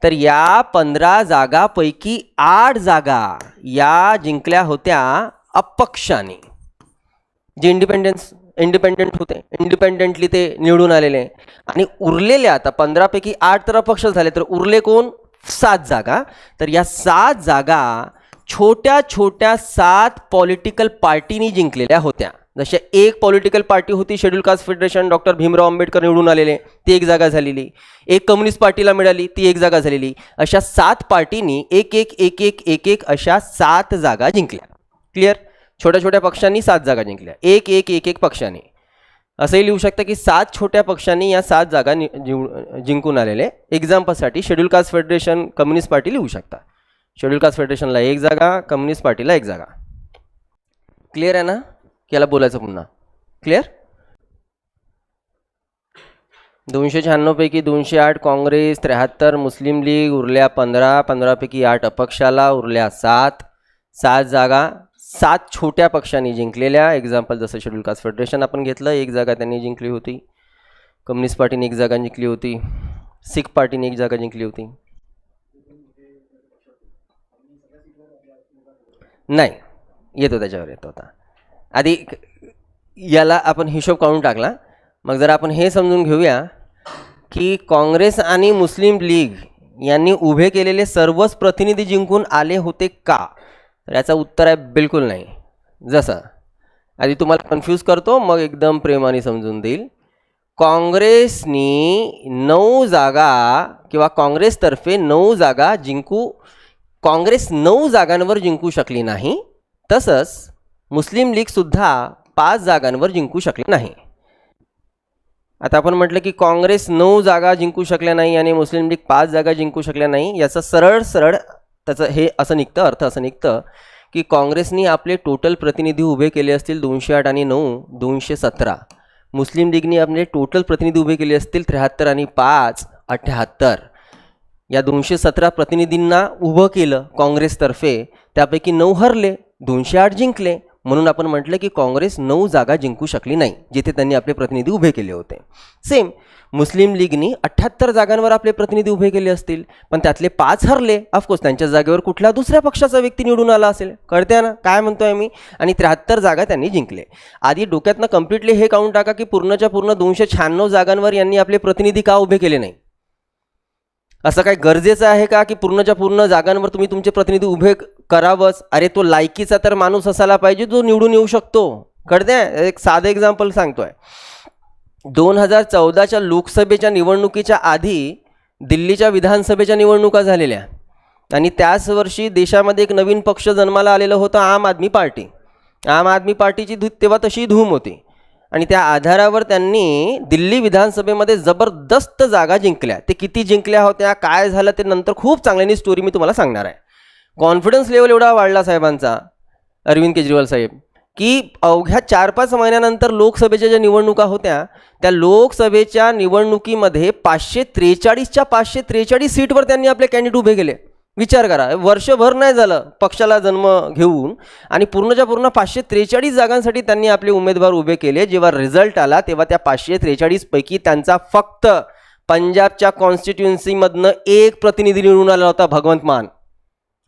तर या 15 जागापैकी 8 जागा या जिंकल्या होत्या अपक्षाने, जे इंडिपेंडेंट होते, इंडिपेंडेंटली ते निवडून आलेले. आणि उरलेल्या आता 15 पैकी 8 तर अपक्ष झाले, तर उरले कोण? 7 जागा. तर या 7 जागा छोट्या छोट्या 7 पॉलिटिकल पार्टीनी जिंकलेल्या होत्या. जसे एक पॉलिटिकल पार्टी होती schedule caste federation, doctor Bhimrao Ambedkar निवडून आलेले, ती एक जागा झालेली. एक कम्युनिस्ट पार्टीला मिळाली, ती एक जागा झालेली. अशा 7 पार्टीनी एक एक अशा 7 जागा जिंकल्या. क्लिअर? छोट्या छोट्या पक्षांनी 7 जागा जिंकल्या, एक पक्षाने. असंही लिहू शकता की 7 छोट्या पक्षांनी या 7 जागा जिंकून आलेले. एक्झाम्पलसाठी schedule caste federation, communist party लिहू शकता. शेड्यूल कास्ट फेडरेशनला 1 जागा, कम्युनिस्ट पार्टीला 1 जागा. क्लिअर आहे ना? याला बोलायचं पुन्हा. क्लिअर? 296 पैकी 208 काँग्रेस, 73 मुस्लिम लीग, उरल्या 15 पैकी 8 अपक्षाला, उरल्या 7 जागा 7 छोट्या पक्षांनी जिंकलेल्या. एक्झाम्पल जसं शेड्यूल कास्ट फेडरेशन आपण घेतलं, 1 जागा त्यांनी जिंकली होती. कम्युनिस्ट पार्टीने 1 जागा जिंकली होती. सिख पार्टीने 1 जागा जिंकली होती. नाही, येतो त्याच्यावर येतो. आता आधी याला आपण हिशोब काढून टाकला. मग जर आपण हे समजून घेऊया की काँग्रेस आणि मुस्लिम लीग यांनी उभे केलेले सर्वच प्रतिनिधी जिंकून आले होते का? तर याचं उत्तर आहे बिलकुल नाही. जसं आधी तुम्हाला कन्फ्यूज करतो, मग एकदम प्रेमाने समजून देईल. काँग्रेसनी 9 जागा किंवा काँग्रेसतर्फे 9 जागा काँग्रेस 9 जागांवर जिंकू शकली नाही. तसंच मुस्लिम लीगसुद्धा 5 जागांवर जिंकू शकले नाही. आता आपण म्हटलं की काँग्रेस 9 जागा जिंकू शकल्या नाही आणि मुस्लिम लीग 5 जागा जिंकू शकल्या नाही. याचं सरळ त्याचं हे असं निघतं, अर्थ असं निघतं की काँग्रेसनी आपले टोटल प्रतिनिधी उभे केले असतील 208 आणि 9 217. मुस्लिम लीगनी आपले टोटल प्रतिनिधी उभे केले असतील 73 आणि 5 78. या 217 प्रतिनिधींना उभं केलं काँग्रेसतर्फे, त्यापैकी 9 हरले, 208 जिंकले. म्हणून आपण म्हटलं की काँग्रेस 9 जागा जिंकू शकली नाही जिथे त्यांनी आपले प्रतिनिधी उभे केले होते. सेम मुस्लिम लीगनी 78 जागांवर आपले प्रतिनिधी उभे केले असतील, पण त्यातले 5 हरले. ऑफकोर्स त्यांच्या जागेवर कुठल्या दुसऱ्या पक्षाचा व्यक्ती निवडून आला असेल. कळते ना काय म्हणतोय मी? आणि 73 जागा त्यांनी जिंकले. आधी डोक्यातनं कम्प्लिटली हे काढून टाका की पूर्णच्या पूर्ण 296 जागांवर यांनी आपले प्रतिनिधी का उभे केले नाही. असं काय गरजेचं आहे का की पूर्णच्या पूर्ण जागांवर तुम्ही तुमचे प्रतिनिधी उभे करावंच? अरे तो लायकीचा तर माणूस असायला पाहिजे जो निवडून येऊ शकतो. कळते? एक साधं एक्झाम्पल सांगतोय. 2014च्या लोकसभेच्या निवडणुकीच्या आधी दिल्लीच्या विधानसभेच्या निवडणुका झालेल्या आणि त्याच वर्षी देशामध्ये एक नवीन पक्ष जन्माला आलेलं होतं, आम आदमी पार्टी. आम आदमी पार्टीची तेव्हा तशी धूम होती आणि त्या आधारावर त्यांनी दिल्ली विधानसभेमध्ये जबरदस्त जागा जिंकल्या. ते किती जिंकल्या होत्या, काय झालं ते नंतर खूप चांगल्यानी स्टोरी मी तुम्हाला सांगणार आहे. कॉन्फिडन्स लेवल एवढा वाढला साहेबांचा, अरविंद केजरीवाल साहेब, की अवघ्या 4-5 महिन्यानंतर लोकसभेच्या ज्या निवडणुका होत्या त्या लोकसभेच्या निवडणुकीमध्ये 543च्या 543 सीटवर त्यांनी आपले कॅन्डिडेट उभे केले. विचार करा, वर्षभर नाही झालं पक्षाला जन्म घेऊन आणि पूर्णच्या पूर्ण 543 जागांसाठी त्यांनी आपले उमेदवार उभे केले. जेव्हा रिझल्ट आला तेव्हा त्या 543 पैकी त्यांचा फक्त पंजाबच्या कॉन्स्टिट्युएन्सीमधनं 1 प्रतिनिधी निवडून आला होता, भगवंत मान.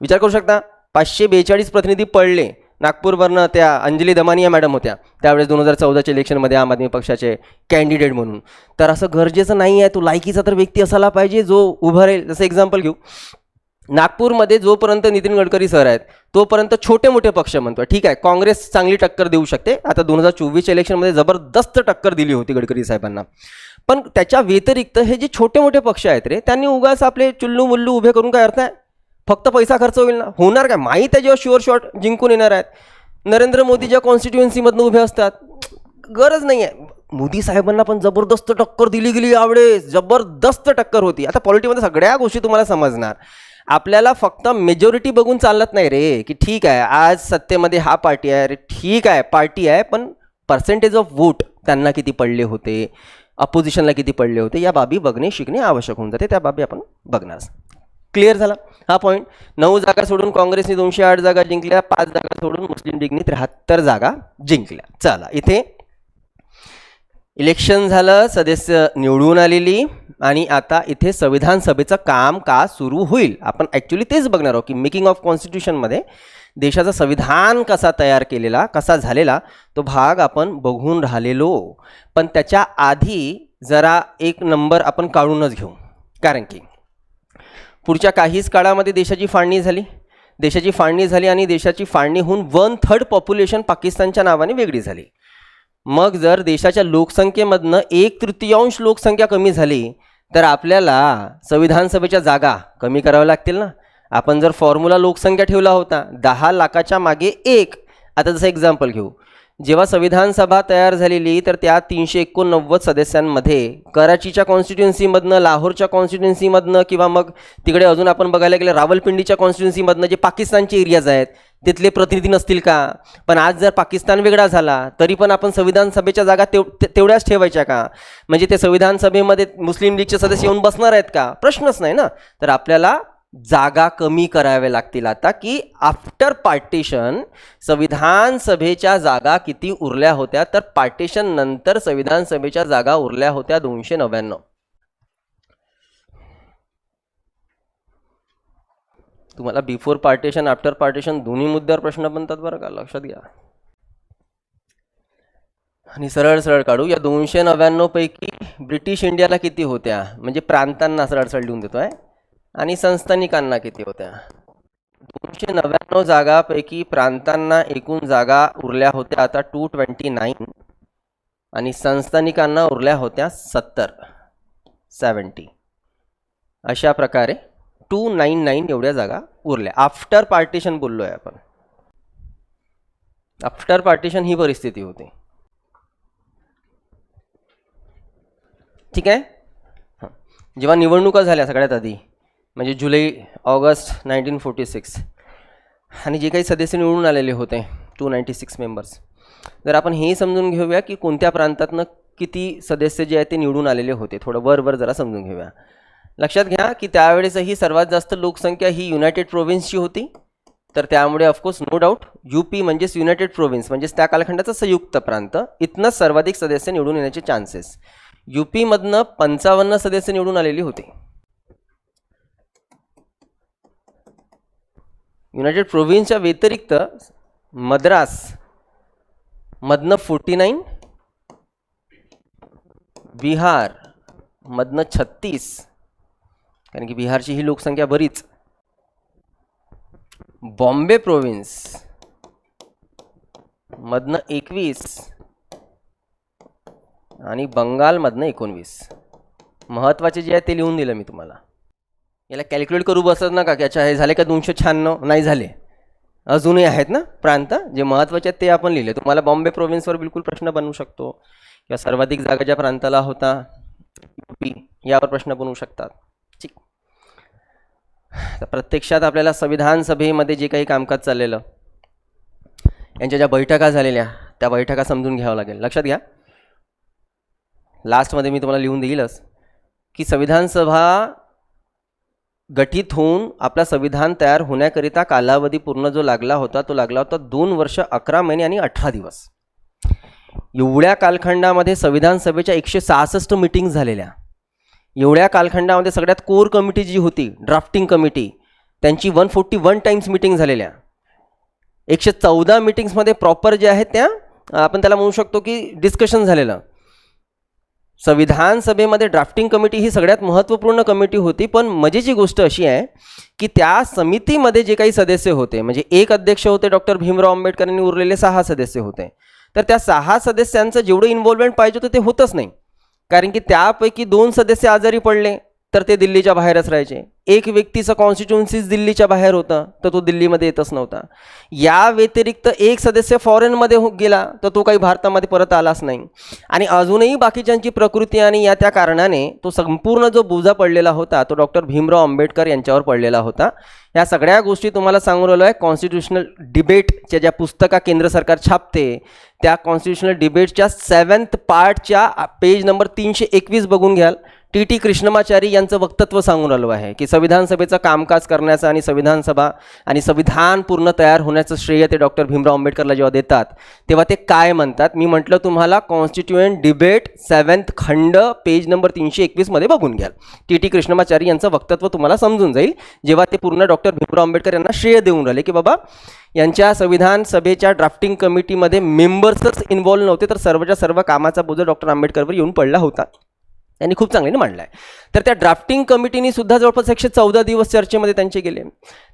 विचार करू शकता, 542 प्रतिनिधी पडले. नागपूरवरनं त्या अंजली दमानिया मॅडम होत्या त्यावेळेस 2014च्या इलेक्शनमध्ये आम आदमी पक्षाचे कॅन्डिडेट म्हणून. तर असं गरजेचं नाही आहे तो लायकीचा तर व्यक्ती असायला पाहिजे जो उभा राहील. जसं एक्झाम्पल घेऊ, नागपूरमध्ये जोपर्यंत नितीन गडकरी सर आहेत तोपर्यंत छोटे मोठे पक्ष म्हणतो, ठीक आहे काँग्रेस चांगली टक्कर देऊ शकते, आता 2024 इलेक्शनमध्ये जबरदस्त टक्कर दिली होती गडकरी साहेबांना, पण त्याच्या व्यतिरिक्त हे जे छोटे मोठे पक्ष आहेत रे, त्यांनी उगाच आपले चुल्लू मुल्लू उभे करून काय अर्थ आहे? फक्त पैसा खर्च होईल ना, होणार काय? माहीत आहे जेव्हा शुअर शॉट जिंकून येणार आहेत. नरेंद्र मोदी ज्या कॉन्स्टिट्युएन्सीमधून उभे असतात, गरज नाही आहे. मोदी साहेबांना पण जबरदस्त टक्कर दिली गेली यावेळेस, जबरदस्त टक्कर होती. आता पॉलिटिकमध्ये सगळ्या गोष्टी तुम्हाला समजणार. आपल्याला फक्त मेजॉरिटी बघून चालत नाही रे, की ठीक आहे आज सत्तेमध्ये हा पार्टी आहे रे, ठीक आहे पार्टी आहे, पण पर्सेंटेज ऑफ वोट त्यांना किती पडले होते, अपोजिशनला किती पडले होते, या बाबी बघणे शिकणे आवश्यक होऊन जाते. त्या बाबी आपण बघणार. क्लिअर झाला हा पॉईंट. 9 जागा सोडून काँग्रेसने 208 जागा जिंकल्या, 5 जागा सोडून मुस्लिम लीगने 73 जागा जिंकल्या. चला इथे इलेक्शन झालं, सदस्य निवडून आलेली, आणि आता इथे संविधान सभेचं काम का सुरू होईल. आपण ॲक्च्युली तेच बघणार आहोत की मेकिंग ऑफ कॉन्स्टिट्यूशनमध्ये देशाचं संविधान कसा तयार केलेला, कसा झालेला, तो भाग आपण बघून राहिलेलो. पण त्याच्या आधी जरा एक नंबर आपण काढूनच घेऊ, कारण की पुढच्या काहीच काळामध्ये देशाची फाळणी झाली आणि देशाची फाळणी होऊन 1/3 पॉप्युलेशन पाकिस्तानच्या नावाने वेगळी झाली. मग जर देशाच्या लोकसंख्येमधनं 1/3 लोकसंख्या कमी झाली तर आपल्याला संविधान सभेच्या जागा कमी कराव्या लागतील ना. आपण जर फॉर्म्युला लोकसंख्या ठेवला होता 10 लाखाच्या मागे 1, आता जसं एक्झाम्पल घेऊ, जेव्हा संविधान सभा तयार झालेली तर त्या 389 सदस्यांमध्ये कराचीच्या कॉन्स्टिट्युएन्सीमधनं, लाहोरच्या कॉन्स्टिट्युएन्सीमधनं, किंवा मग तिकडे अजून आपण बघायला गेलं रावलपिंडीच्या कॉन्स्टिट्युएन्सीमधनं जे पाकिस्तानचे एरियाज आहेत तिथले प्रतिनिधी नसतील का? पण आज जर पाकिस्तान वेगळा झाला तरी पण आपण संविधान सभेच्या जागा तेवढ्याच ठेवायच्या का? म्हणजे ते संविधान सभेमध्ये मुस्लिम लीगचे सदस्य येऊन बसणार आहेत का? प्रश्नच नाही ना. तर आपल्याला जागा कमी कराव्या लागतील आता, की आफ्टर पार्टिशन संविधान सभेच्या जागा किती उरल्या होत्या, तर पार्टिशन नंतर संविधान सभेच्या जागा उरल्या होत्या 299. तुम्हाला बिफोर पार्टिशन आफ्टर पार्टिशन दोन्ही मुद्द्यावर प्रश्न बनतात बरं का, लक्षात घ्या. आणि सरळ सरळ काढू. या 299 पैकी ब्रिटिश इंडियाला किती होत्या, म्हणजे प्रांतांना सरळ सरळ लिहून देतो आहे, आणि संस्थानिकांना किती होत्या. 299 जागापैकी प्रांतांना एकूण जागा उरल्या होत्या आता 229, आणि संस्थानिकांना उरल्या होत्या 70. अशा प्रकारे 299 एवढ्या जागा उरल्या. आफ्टर पार्टिशन बोललो आहे आपण. आफ्टर पार्टिशन ही परिस्थिती होती. ठीक आहे. जेव्हा निवडणुका झाल्या सगळ्यात आधी, म्हणजे जुलै ऑगस्ट 1946, आणि जे काही सदस्य निवडून आलेले होते 296 मेंबर्स, जर आपण हे समजून घेऊया की कोणत्या प्रांतातनं किती सदस्य जे आहेत ते निवडून आलेले होते, थोडं वर जरा समजून घेऊया. लक्षात घ्या की त्यावेळेसही सर्वात जास्त लोकसंख्या ही युनायटेड प्रोव्हिन्सची होती, तर त्यामुळे ऑफकोर्स नो डाऊट UP म्हणजेच युनायटेड प्रोव्हिन्स, म्हणजेच त्या कालखंडाचा संयुक्त प्रांत, इथनंच सर्वाधिक सदस्य निवडून येण्याचे चान्सेस. UP मधनं 55 सदस्य निवडून आलेली होते. युनायटेड प्रोव्हिन्सच्या व्यतिरिक्त मद्रास मधनं 49, बिहार मधनं 36, कारण की बिहारची ही लोकसंख्या बरीच, बॉम्बे प्रोव्हिन्स मधनं 21, आणि बंगालमधनं 19. महत्त्वाचे जे आहे ते लिहून दिलं मी तुम्हाला. याला कॅल्क्युलेट करू बसत नका की अच्छा हे झाले का 296, नाही झाले, अजूनही आहेत ना प्रांत जे महत्त्वाचे आहेत ते आपण लिहिले. तुम्हाला बॉम्बे प्रोव्हिन्सवर बिलकुल प्रश्न बनवू शकतो, किंवा सर्वाधिक जागा ज्या प्रांताला होता UP यावर प्रश्न बनवू शकतात. ठीक. तर प्रत्यक्षात आपल्याला संविधान सभेमध्ये जे काही कामकाज चाललेलं, यांच्या ज्या बैठका झालेल्या त्या बैठका समजून घ्यावं लागेल. लक्षात घ्या, लास्टमध्ये मी तुम्हाला लिहून देईलच की संविधान सभा गठीत होऊन आपला संविधान तयार होण्याकरिता कालावधी पूर्ण जो लागला होता तो लागला होता 2 वर्ष 11 महिने आणि 18 दिवस. एवढ्या कालखंडामध्ये संविधान सभेच्या 166 मीटिंग्स झालेल्या. एवढ्या कालखंडामध्ये सगळ्यात कोर कमिटी जी होती, ड्राफ्टिंग कमिटी, त्यांची 141 टाइम्स मीटिंग झालेल्या. 114 मीटिंग्समध्ये प्रॉपर जे आहेत त्या आपण त्याला म्हणू शकतो की डिस्कशन झालेलं. संविधान सभेमध्ये ड्राफ्टिंग कमिटी ही सगळ्यात महत्त्वपूर्ण कमिटी होती. पण मजेची गोष्ट अशी आहे की त्या समितीमध्ये जे काही सदस्य होते, म्हणजे एक अध्यक्ष होते डॉक्टर भीमराव आंबेडकर आणि उरलेले 6 सदस्य होते. तर त्या 6 सदस्यांचं जेवढं इन्व्हॉल्वमेंट पाहिजे होतं ते होतच नाही. कारण की त्यापैकी 2 सदस्य आजारी पडले तर ते दिल्लीच्या बाहेरच राहायचे. एक व्यक्तीचा कॉन्स्टिट्युन्सीज दिल्लीच्या बाहेर होता तर तो दिल्लीमध्ये येतच नव्हता. या व्यतिरिक्त एक सदस्य फॉरेनमध्ये गेला तर तो काही भारतामध्ये परत आलाच नाही. आणि अजूनही बाकीच्यांची प्रकृती आणि या त्या कारणाने तो संपूर्ण जो बोजा पडलेला होता तो डॉक्टर भीमराव आंबेडकर यांच्यावर पडलेला होता. या सगळ्या गोष्टी तुम्हाला सांगू राहिलो आहे. कॉन्स्टिट्युशनल डिबेटच्या ज्या पुस्तका केंद्र सरकार छापते त्या कॉन्स्टिट्युशनल डिबेटच्या 7th पार्टच्या पेज नंबर 321 बघून घ्याल. टी कृष्णमाचारी यांचं वक्तव्य सांगून आलो आहे की संविधान सभेचं कामकाज करण्याचं आणि संविधान सभा आणि संविधान पूर्ण तयार होण्याचं श्रेय ते डॉक्टर भीमराव आंबेडकरला जेव्हा देतात तेव्हा ते काय म्हणतात. मी म्हटलं तुम्हाला कॉन्स्टिट्युएंट डिबेट 7th खंड पेज नंबर 321 मध्ये बघून घ्याल. टी कृष्णमाचारी यांचं वक्तव्य तुम्हाला समजून जाईल जेव्हा ते पूर्ण डॉक्टर भीमराव आंबेडकर यांना श्रेय देऊन राहिले की बाबा यांच्या संविधान सभेच्या ड्राफ्टिंग कमिटीमध्ये मेंबर्सच इन्व्हॉल्व नव्हते तर सर्वच्या सर्व कामाचा बोजा डॉक्टर आंबेडकरवर येऊन पडला होता. त्यांनी खूप चांगल्याने मांडला आहे. तर त्या ड्राफ्टिंग कमिटीने सुद्धा जवळपास 114 दिवस चर्चेमध्ये त्यांचे गेले.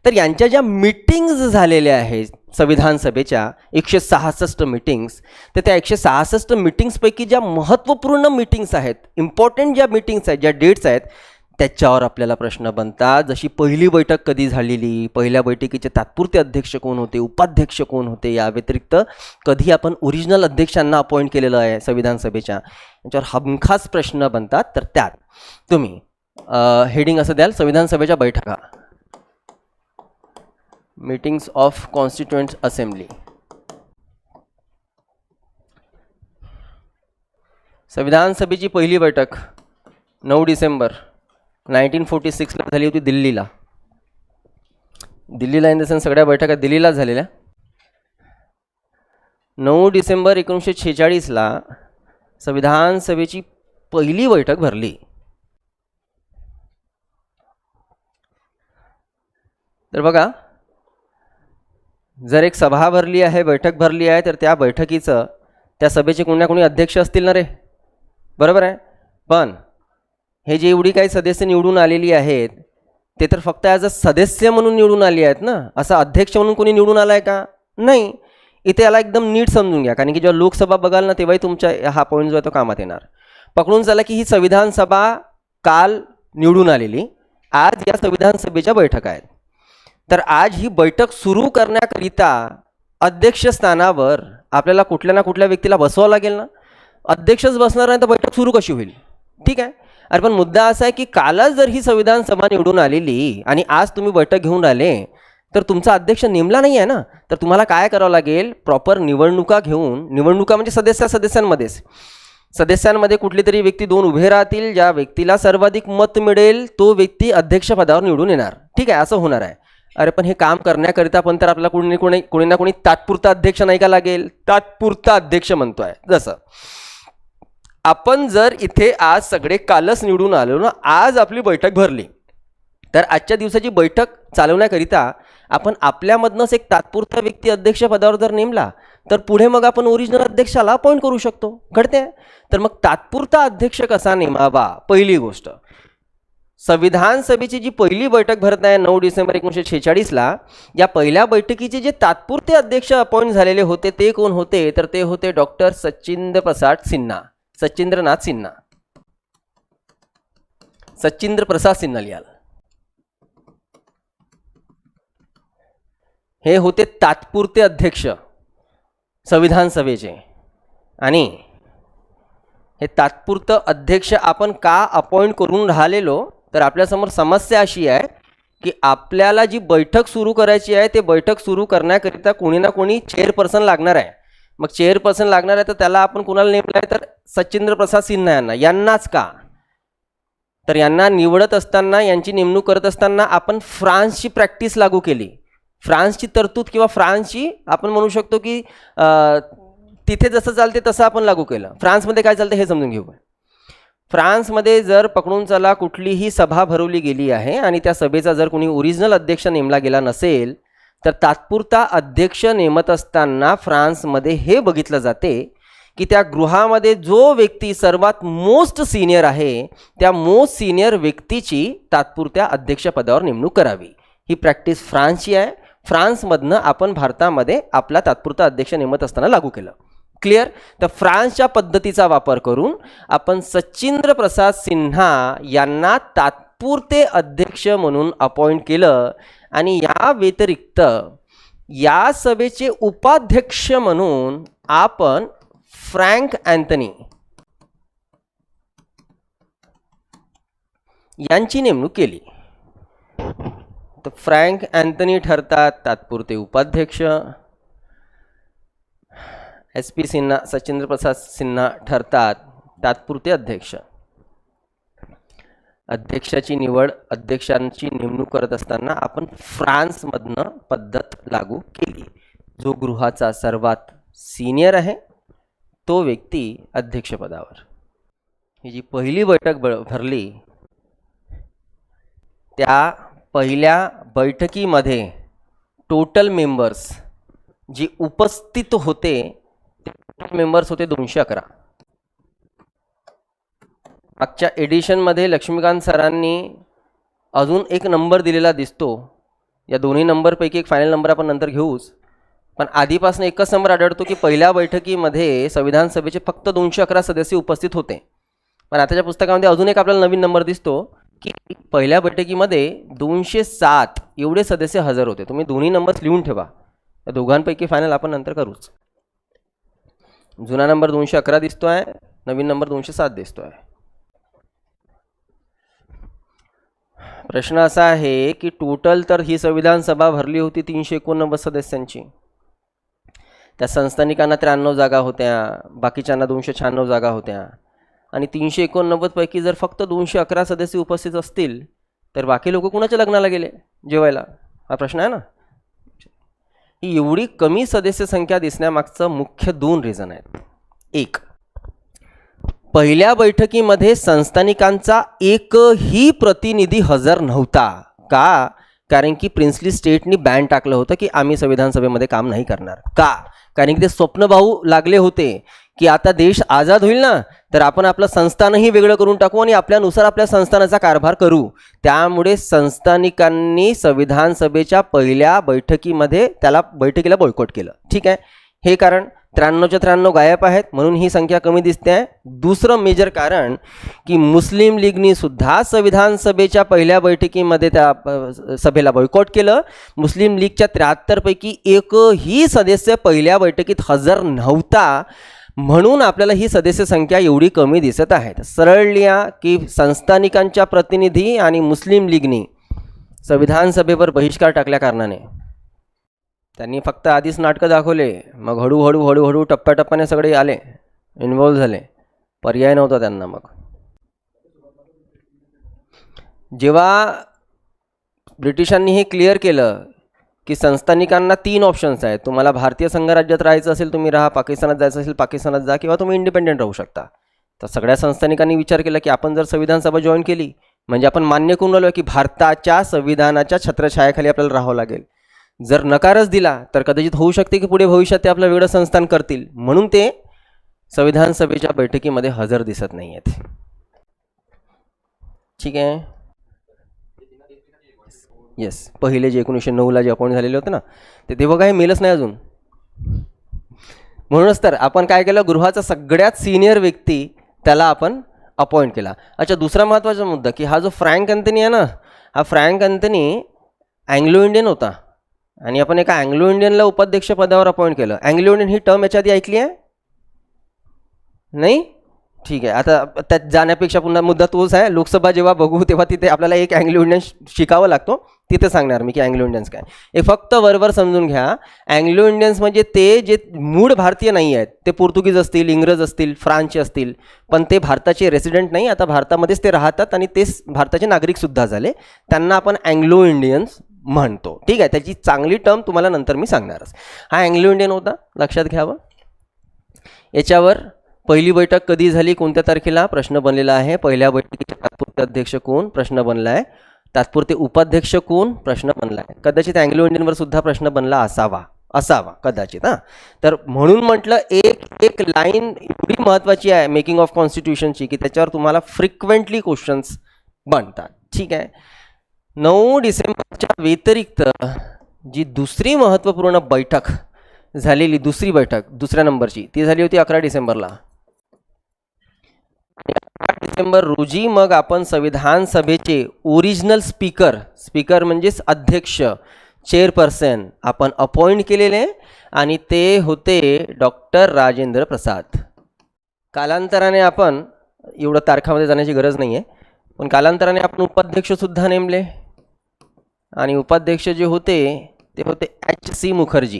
तर यांच्या ज्या मीटिंग्ज झालेल्या आहेत संविधान सभेच्या 166 मीटिंग्स, तर त्या 166 मीटिंग्सपैकी ज्या महत्त्वपूर्ण मीटिंग्स आहेत, इम्पॉर्टंट ज्या मीटिंग्स आहेत, ज्या डेट्स आहेत, त्याच्यावर आपल्याला प्रश्न बनतात. जशी पहिली बैठक कधी झालेली, पहिल्या बैठकीचे तात्पुरते अध्यक्ष कोण होते, उपाध्यक्ष कोण होते, या व्यतिरिक्त कधी आपण ओरिजिनल अध्यक्षांना अपॉइंट केलेलं आहे संविधान सभेच्या, याच्यावर हमखास प्रश्न बनतात. तर त्यात तुम्ही हेडिंग असं द्याल, संविधान सभेच्या बैठका, मीटिंग्स ऑफ कॉन्स्टिट्युएंट असेंब्ली. संविधान सभेची पहिली बैठक 9 डिसेंबर 1946ला झाली होती दिल्लीला. इन द सेन्स सगळ्या बैठका दिल्लीला झालेल्या. 9 डिसेंबर 1946ला संविधान सभेची पहिली बैठक भरली. तर बघा, जर एक सभा भरली आहे, बैठक भरली आहे, तर त्या बैठकीचं त्या सभेचे कोणी ना कोणी अध्यक्ष असतील ना रे, बरोबर आहे. पण हे जे एवढी काही सदस्य निवडून आलेली आहेत ते तर फक्त ॲज अ सदस्य म्हणून निवडून आली आहेत ना. असा अध्यक्ष म्हणून कोणी निवडून आला आहे का? नाही. इथे याला एकदम नीट समजून घ्या, कारण की जेव्हा लोकसभा बघाल ना तेव्हाही तुमच्या हा पॉईंट जो आहे तो कामात येणार. पकडून चला की ही संविधान सभा काल निवडून आलेली, आज या संविधान सभेच्या बैठका आहेत. तर आज ही बैठक सुरू करण्याकरिता अध्यक्षस्थानावर आपल्याला कुठल्या ना कुठल्या व्यक्तीला बसवावं लागेल ना. अध्यक्षच बसणार नाही तर बैठक सुरू कशी होईल? ठीक आहे. अरे पण मुद्दा असा आहे की कालच जर ही संविधान सभा निवडून आलेली आणि आज तुम्ही बैठक घेऊन आले तर तुमचा अध्यक्ष नेमला नाही आहे ना. तर तुम्हाला काय करावं लागेल, प्रॉपर निवडणुका घेऊन, निवडणुका म्हणजे सदस्यांमध्ये कुठली तरी व्यक्ती 2 उभे राहतील, ज्या व्यक्तीला सर्वाधिक मत मिळेल तो व्यक्ती अध्यक्षपदावर निवडून येणार. ठीक आहे, असं होणार आहे. अरे पण हे काम करण्याकरिता पण तर आपल्याला कोणी ना कोणी तात्पुरता अध्यक्ष नाही का लागेल. तात्पुरता अध्यक्ष म्हणतोय. जसं आपण जर इथे आज सगळे कालच निवडून आलो ना, आज आपली बैठक भरली, तर आजच्या दिवसाची बैठक चालवण्याकरिता आपण आपल्यामधनंच एक तात्पुरता व्यक्ती अध्यक्षपदावर जर नेमला तर पुढे मग आपण ओरिजिनल अध्यक्षाला अपॉइंट करू शकतो. कळते? तर मग तात्पुरता अध्यक्ष कसा नेमावा, पहिली गोष्ट. संविधान सभेची जी पहिली बैठक भरत आहे 9 डिसेंबर 1946ला, या पहिल्या बैठकीचे जे तात्पुरते अध्यक्ष अपॉइंट झालेले होते ते कोण होते, तर ते होते डॉक्टर सचिंद्रनाथ सिन्हा. सचिंद्र प्रसाद सिन्हा लिहाल. हे होते तात्पुरते अध्यक्ष संविधान सभेचे. आणि हे तात्पुरतं अध्यक्ष आपण का अपॉइंट करून राहिलेलो, तर आपल्यासमोर समस्या अशी आहे की आपल्याला जी बैठक सुरू करायची आहे ते बैठक सुरू करण्याकरिता कोणी ना कोणी चेअरपर्सन लागणार आहे. मग चेअरपर्सन लागणार आहे तर त्याला आपण कोणाला नेमलं आहे, तर सचिंद्र प्रसाद सिन्हा यांनाच का. तर यांना निवडत असताना, यांची नेमणूक करत असताना आपण फ्रान्सची प्रॅक्टिस लागू केली. फ्रान्सची तरतूद किंवा फ्रान्सची आपण म्हणू शकतो की तिथे जसं चालते तसं आपण लागू केलं. फ्रान्समध्ये काय चालतं हे समजून घेऊ. फ्रान्समध्ये जर पकडून चला कुठलीही सभा भरवली गेली आहे आणि त्या सभेचा जर कोणी ओरिजिनल अध्यक्ष नेमला गेला नसेल तर तात्पुरता अध्यक्ष नेमत असताना फ्रान्समध्ये हे बघितलं जाते की त्या गृहामध्ये जो व्यक्ती सर्वात मोस्ट सिनियर आहे त्या मोस्ट सिनियर व्यक्तीची तात्पुरत्या अध्यक्षपदावर नेमणूक करावी. ही प्रॅक्टिस फ्रान्सची आहे. फ्रान्समधनं आपण भारतामध्ये आपला तात्पुरता अध्यक्ष नेमत असताना लागू केलं. क्लिअर. तर फ्रान्सच्या पद्धतीचा वापर करून आपण सचिंद्र प्रसाद सिन्हा यांना तात्पुरते अध्यक्ष म्हणून अपॉइंट केलं आणि या व्यतिरिक्त या सभेचे उपाध्यक्ष म्हणून आपण फ्रँक अँथनी यांची नेमणूक केली. तर फ्रँक अँथनी ठरतात तात्पुरते उपाध्यक्ष, SP सिन्हा सचिंद्र प्रसाद सिन्हा ठरतात तात्पुरते अध्यक्ष. अध्यक्षाची निवड अध्यक्षांची नेमणूक करत असताना आपण फ्रान्समधनं पद्धत लागू केली. जो गृहाचा सर्वात सिनियर आहे तो व्यक्ती अध्यक्षपदावर. ही जी पहिली बैठक भरली त्या पहिल्या बैठकीमध्ये टोटल मेंबर्स जे उपस्थित होते ते मेंबर्स होते 211. मागच्या एडिशनमध्ये लक्ष्मीकांत सरांनी अजून एक नंबर दिलेला दिसतो. या दोन्ही नंबरपैकी एक फायनल नंबर आपण नंतर घेऊच, पण आधीपासून एकच नंबर आढळतो की पहिल्या बैठकीमध्ये संविधान सभेचे फक्त 211 सदस्य उपस्थित होते. पण आताच्या पुस्तकामध्ये अजून एक आपल्याला नवीन नंबर दिसतो की पहिल्या बैठकीमध्ये 207 एवढे सदस्य हजर होते. तुम्ही दोन्ही नंबर्स लिहून ठेवा. या दोघांपैकी फायनल आपण नंतर करूच. जुना नंबर 211 दिसतो आहे, नवीन नंबर 207 दिसतो आहे. प्रश्न असा आहे की टोटल तर ही संविधान सभा भरली होती 389 सदस्यांची. त्या संस्थानिकांना 93 जागा होत्या, बाकीच्यांना 296 जागा होत्या. आणि 389 पैकी जर फक्त 211 सदस्य उपस्थित असतील तर बाकी लोक कुणाच्या लग्नाला गेले जेवायला, हा प्रश्न आहे ना. ही एवढी कमी सदस्य संख्या दिसण्यामागचं मुख्य 2 रिझन आहेत. एक, पहिल्या बैठकीमध्ये संस्थानिकांचा एकही प्रतिनिधी हजर नव्हता. का? कारण की प्रिन्सली स्टेटनी बॅन टाकलं होतं की आम्ही संविधान सभेमध्ये काम नाही करणार. का? कारण की ते स्वप्नभाऊ लागले होते की आता देश आझाद होईल ना तर आपण आपलं संस्थानही वेगळं करून टाकू आणि आपल्यानुसार आपल्या संस्थानाचा कारभार करू. त्यामुळे संस्थानिकांनी संविधान सभेच्या पहिल्या बैठकीमध्ये बैठकीला बॉयकॉट केलं. ठीक आहे, हे कारण 93च्या 93 गायब आहेत म्हणून ही संख्या कमी दिसते आहे. दुसरं मेजर कारण की मुस्लिम लीगनी सुद्धा संविधान सभेच्या पहिल्या बैठकीमध्ये त्या सभेला बॉयकॉट केलं. मुस्लिम लीगच्या 73 पैकी एकही सदस्य पहिल्या बैठकीत हजर नव्हता म्हणून आपल्याला ही सदस्य संख्या एवढी कमी दिसत आहे. सरळ लिहा की संस्थानिकांच्या प्रतिनिधी आणि मुस्लिम लीगनी संविधान सभेवर बहिष्कार टाकल्या कारणाने त्यांनी फक्त आधीच नाटकं दाखवले, मग हळूहळू टप्प्याटप्प्याने सगळे आले, इन्व्हॉल्व झाले. पर्याय नव्हता त्यांना. मग जेव्हा ब्रिटिशांनी हे क्लिअर केलं की संस्थानिकांना 3 ऑप्शन्स आहेत, तुम्हाला भारतीय संघराज्यात राहायचं असेल तुम्ही राहा, पाकिस्तानात जायचं असेल पाकिस्तानात जा, किंवा तुम्ही इंडिपेंडेंट राहू शकता. तर सगळ्या संस्थानिकांनी विचार केला की आपण जर संविधान सभा जॉईन केली म्हणजे आपण मान्य करून राहिलो की भारताच्या संविधानाच्या छत्रछायाखाली आपल्याला राहावं लागेल. जर नकारच दिला तर कदाचित होऊ शकते की पुढे भविष्यात ते आपलं वेगळं संस्थान करतील. म्हणून ते संविधान सभेच्या बैठकीमध्ये हजर दिसत नाही आहेत. ठीक आहे. येस, पहिले जे 1909ला जे अपॉइंट झालेले होते ना ते तेव्हा काही मेलच नाही अजून. म्हणूनच तर आपण काय केलं, गृहाचा सगळ्यात सिनियर व्यक्ती त्याला आपण अपॉइंट केला. अच्छा, दुसरा महत्त्वाचा मुद्दा की हा जो फ्रँक अँथनी आहे ना, हा फ्रँक अँथनी अँग्लो इंडियन होता आणि आपण एका अँग्लो इंडियनला उपाध्यक्ष पदावर अपॉइंट केलं. अँग्लो इंडियन ही टर्म याच्या आधी ऐकली आहे नाही? ठीक आहे. आता त्यात जाण्यापेक्षा पुन्हा मुद्दा तोच आहे. लोकसभा जेव्हा बघू तेव्हा तिथे आपल्याला एक अँग्लो इंडियन शिकावं लागतो, तिथे सांगणार मी की अँग्लो इंडियन्स काय. हे फक्त वरवर समजून घ्या. अँग्लो इंडियन्स म्हणजे ते जे मूळ भारतीय नाही आहेत, ते पोर्तुगीज असतील, इंग्रज असतील, फ्रान्सचे असतील, पण ते भारताचे रेसिडेंट नाही, आता भारतामध्येच ते राहतात आणि तेच भारताचे नागरिकसुद्धा झाले. त्यांना आपण अँग्लो इंडियन्स म्हणतो. ठीक आहे, त्याची चांगली टर्म तुम्हाला नंतर मी सांगणारच. हा अँग्लो इंडियन होता, लक्षात घ्यावं. याच्यावर पहिली बैठक कधी झाली, कोणत्या तारखेला, प्रश्न बनलेला आहे. पहिल्या बैठकीचे तात्पुरते अध्यक्ष कोण, प्रश्न बनला आहे. तात्पुरते उपाध्यक्ष कोण, प्रश्न बनला आहे. कदाचित अँग्लो इंडियनवर सुद्धा प्रश्न बनला असावा असावा कदाचित. हां, तर म्हणून म्हटलं एक एक लाईन एवढी महत्त्वाची आहे मेकिंग ऑफ कॉन्स्टिट्यूशनची की त्याच्यावर तुम्हाला फ्रिक्वेंटली क्वेश्चन्स बनतात. ठीक आहे. 9 डिसेंबरच्या व्यतिरिक्त जी दुसरी महत्त्वपूर्ण बैठक झालेली, दुसरी बैठक दुसऱ्या नंबरची, ती झाली होती 11 डिसेंबरला. 11 डिसेंबर रोजी मग आपण संविधान सभेचे ओरिजिनल स्पीकर म्हणजेच अध्यक्ष, चेअरपर्सन आपण अपॉइंट केलेले आणि ते होते डॉक्टर राजेंद्र प्रसाद. कालांतराने आपण, एवढं तारखामध्ये जाण्याची गरज नाही आहे, पण कालांतराने आपण उपाध्यक्षसुद्धा नेमले आणि उपाध्यक्ष जे होते ते होते H.C. मुखर्जी.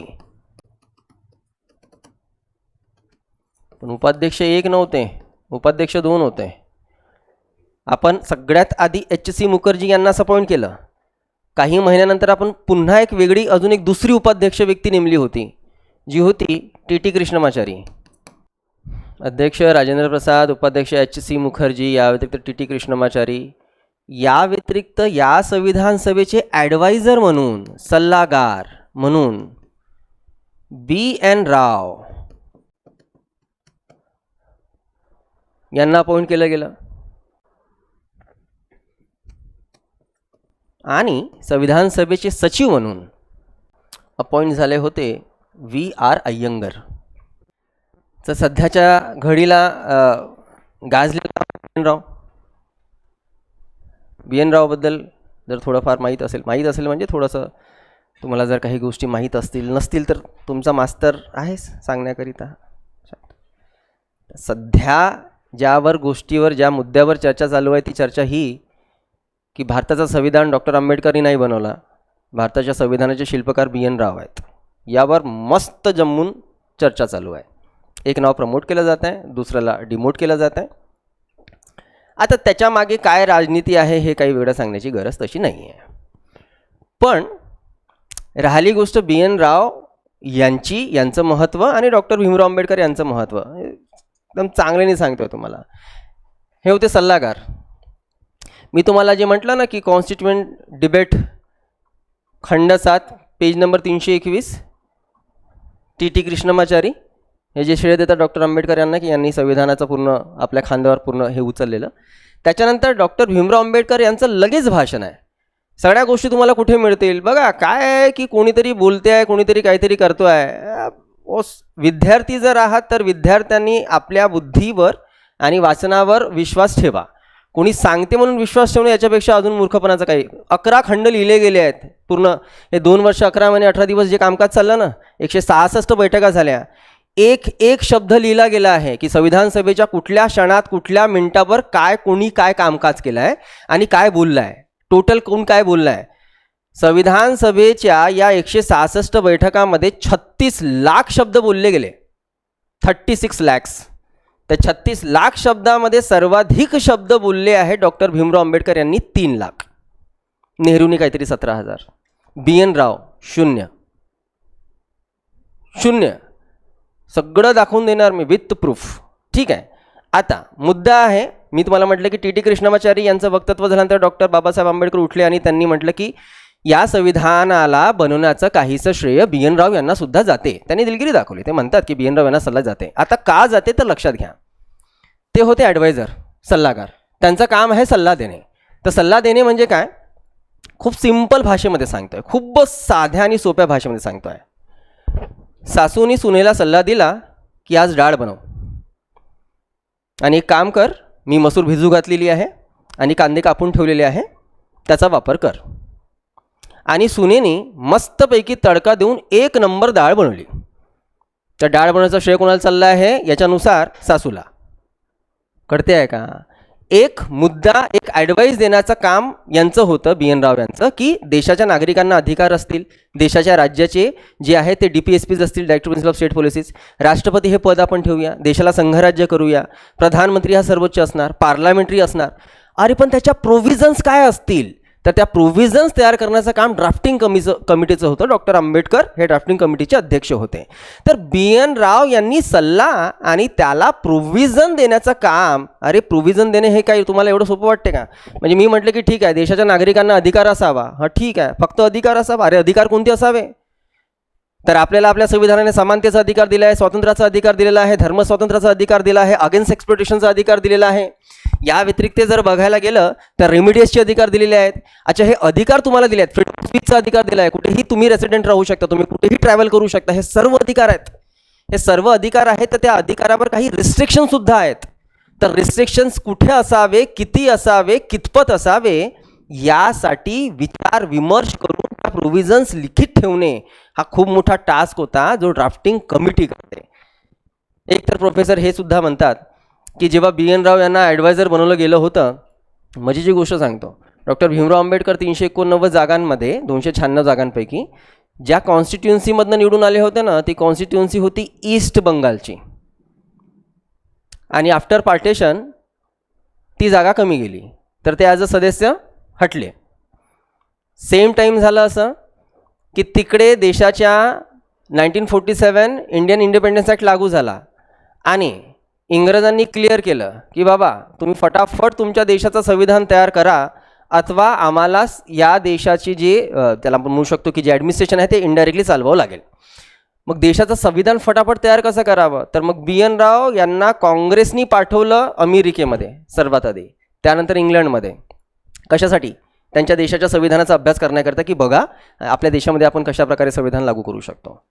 पण उपाध्यक्ष एक नव्हते, उपाध्यक्ष 2 होते. आपण सगळ्यात आधी H.C. मुखर्जी यांनाच अपॉइंट केलं. काही महिन्यानंतर आपण पुन्हा एक वेगळी अजून एक दुसरी उपाध्यक्ष व्यक्ती नेमली होती, जी होती टी कृष्णमाचारी. अध्यक्ष राजेंद्र प्रसाद, उपाध्यक्ष H.C. मुखर्जी, या व्यतिरिक्त टी कृष्णमाचारी, या व्यतिरिक्त या संविधान सभेचे ॲडवायझर म्हणून, सल्लागार म्हणून B.N. राव यांना अपॉइंट केलं गेलं. आणि संविधान सभेचे सचिव म्हणून अपॉइंट झाले होते V.R. अय्यंगर. तर सध्याच्या घडीला गाजलेला B.N. रावबद्दल जर थोडंफार माहीत असेल म्हणजे थोडंसं तुम्हाला जर काही गोष्टी माहीत असतील, नसतील तर तुमचा मास्तर आहेच सांगण्याकरिता. सध्या ज्यावर गोष्टीवर, ज्या मुद्द्यावर चर्चा चालू आहे ती चर्चा ही की भारताचं संविधान डॉक्टर आंबेडकरांनी नाही बनवला, भारताच्या संविधानाचे शिल्पकार B.N. राव आहेत. यावर मस्त जमून चर्चा चालू आहे. एक नाव प्रमोट केलं जात आहे, दुसऱ्याला डिमोट केलं जात आहे. आता त्याच्यामागे काय राजनीती आहे हे काही वेगळं सांगण्याची गरज तशी नाही आहे. पण राहिली गोष्ट B.N. राव यांचं महत्त्व आणि डॉक्टर भीमराव आंबेडकर यांचं महत्त्व. एकदम चांगल्याने सांगतोय तुम्हाला. हे होते सल्लागार. मी तुम्हाला जे म्हटलं ना की कॉन्स्टिट्युएंट डिबेट खंड 7 पेज नंबर 321, टी कृष्णमाचारी हे जे श्रेय देतात डॉक्टर आंबेडकर यांना की यांनी संविधानाचं पूर्ण आपल्या खांद्यावर पूर्ण हे उचललेलं. त्याच्यानंतर डॉक्टर भीमराव आंबेडकर यांचं लगेच भाषण आहे. सगळ्या गोष्टी तुम्हाला कुठे मिळतील बघा. काय आहे की कोणीतरी बोलते आहे, कोणीतरी काहीतरी करतो आहे. विद्यार्थी जर आहात तर विद्यार्थ्यांनी आपल्या बुद्धीवर आणि वाचनावर विश्वास ठेवा. कोणी सांगते म्हणून विश्वास ठेवणं याच्यापेक्षा अजून मूर्खपणाचं काही. 11 खंड लिहिले गेले आहेत पूर्ण. हे 2 वर्ष 11 महिने 18 दिवस जे कामकाज चाललं ना, 166 बैठका झाल्या. एक शब्द लिहिला गेला आहे की संविधान सभेच्या कुठल्या क्षणात, कुठल्या मिनिटावर कोणी काय कामकाज केलं आहे आणि काय बोललं आहे, टोटल कोण काय बोललं आहे. संविधान सभेच्या या 166 बैठकामध्ये 36 लाख शब्द बोलले गेले. 36 lakhs. त्या 36 लाख शब्दामध्ये सर्वाधिक शब्द बोलले आहे डॉक्टर भीमराव आंबेडकर यांनी 3 लाख. नेहरूंनी काहीतरी 17,000. B.N. राव 0. सगळं दाखवून देणार मी विथ प्रूफ. ठीक आहे. आता मुद्दा आहे, मी तुम्हाला म्हटलं की टी कृष्णमाचारी यांचं वक्तव्य झाल्यानंतर डॉक्टर बाबासाहेब आंबेडकर उठले आणि त्यांनी म्हटलं की या संविधानाला बनवण्याचं काहीसं श्रेय B.N. राव यांना सुद्धा जाते. त्यांनी दिलगिरी दाखवली. ते म्हणतात की B.N. राव यांना सल्ला जाते. आता का जाते तर लक्षात घ्या. ते होते ॲडवायझर, सल्लागार. त्यांचं काम आहे सल्ला देणे. तर सल्ला देणे म्हणजे काय, खूप सिंपल भाषेमध्ये सांगतोय, खूप साध्या आणि सोप्या भाषेमध्ये सांगतोय. सासूनी सुनेला सल्ला दिला की आज डाळ बनव आणि एक काम कर, मी मसूर भिजू घातलेली आहे आणि कांदे कापून ठेवलेले आहे, त्याचा वापर कर. आणि सुनेने मस्तपैकी तडका देऊन 1 नंबर डाळ बनवली. तर डाळ बनवण्याचा श्रेय कोणाला चालला आहे याच्यानुसार सासूला. कळते आहे का. एक मुद्दा, एक ॲडवाईस देण्याचं काम यांचं होतं B.N. राव यांचं की देशाच्या नागरिकांना अधिकार असतील, देशाच्या राज्याचे जे आहे ते DPSPs असतील, director principal of state policies, राष्ट्रपती हे पद आपण ठेवूया, देशाला संघराज्य करूया, प्रधानमंत्री हा सर्वोच्च असणार, पार्लमेंटरी असणार. अरे पण त्याच्या प्रोव्हिजन्स काय असतील, तर त्या प्रोव्हिजन्स तयार करण्याचं काम ड्राफ्टिंग कमिटीचं होतं. डॉक्टर आंबेडकर हे ड्राफ्टिंग कमिटीचे अध्यक्ष होते. तर B.N. राव यांनी सल्ला आणि त्याला प्रोव्हिजन देण्याचं काम. अरे प्रोव्हिजन देणे हे काय तुम्हाला एवढं सोपं वाटते का. म्हणजे मी म्हटलं की ठीक आहे देशाच्या नागरिकांना अधिकार असावा, हां ठीक आहे, फक्त अधिकार असावा. अरे अधिकार कोणते असावे, तर आपल्याला आपल्या संविधानाने समानतेचा अधिकार दिला आहे, स्वातंत्र्याचा अधिकार दिलेला आहे, धर्मस्वातंत्र्याचा अधिकार दिला आहे, अगेन्स्ट एक्सप्लॉटेशनचा अधिकार दिलेला आहे. या व्यतिरिक्त जर बघायला गेलं तर रेमिडियसचे अधिकार दिलेले आहेत. अच्छा, हे अधिकार तुम्हाला दिले आहेत. फ्रीडम ऑफ स्पीचचा अधिकार दिला आहे, कुठेही तुम्ही रेसिडेंट राहू शकता, तुम्ही कुठेही ट्रॅव्हल करू शकता. हे सर्व अधिकार आहेत. हे सर्व अधिकार आहेत, तर त्या अधिकारावर काही रिस्ट्रिक्शन सुद्धा आहेत. तर रिस्ट्रिक्शन्स कुठे असावे, किती असावे, कितपत असावे, यासाठी विचार विमर्श करून त्या प्रोव्हिजन्स लिखित ठेवणे हा खूप मोठा टास्क होता, जो ड्राफ्टिंग कमिटी करते. एक तर प्रोफेसर हे सुद्धा म्हणतात की जेव्हा BN राव यांना ॲडवायझर बनवलं गेलं होतं, मजेची गोष्ट सांगतो, डॉक्टर भीमराव आंबेडकर 389 जागांमध्ये 296 जागांपैकी ज्या कॉन्स्टिट्युन्सीमधनं निवडून आले होते ना, ती कॉन्स्टिट्युन्सी होती ईस्ट बंगालची. आणि आफ्टर पार्टेशन ती जागा कमी गेली, तर ते ॲज अ सदस्य हटले. सेम टाईम झालं असं की तिकडे देशाच्या 1947 इंडियन इंडिपेंडन्स ॲक्ट लागू झाला आणि इंग्रजांनी क्लिअर केलं की बाबा तुम्ही फटाफट तुमच्या देशाचं संविधान तयार करा, अथवा आम्हाला या देशाची जी त्याला आपण म्हणू शकतो की जे ॲडमिनिस्ट्रेशन आहे ते इनडायरेक्टली चालवावं लागेल. मग देशाचं संविधान फटाफट तयार कसं करावं, तर मग BN राव यांना काँग्रेसनी पाठवलं अमेरिकेमध्ये सर्वात आधी, त्यानंतर इंग्लंडमध्ये. कशासाठी? त्यांच्या देशाच्या संविधानाचा अभ्यास करण्याकरता की बघा आपल्या देशामध्ये आपण कशाप्रकारे संविधान लागू करू शकतो.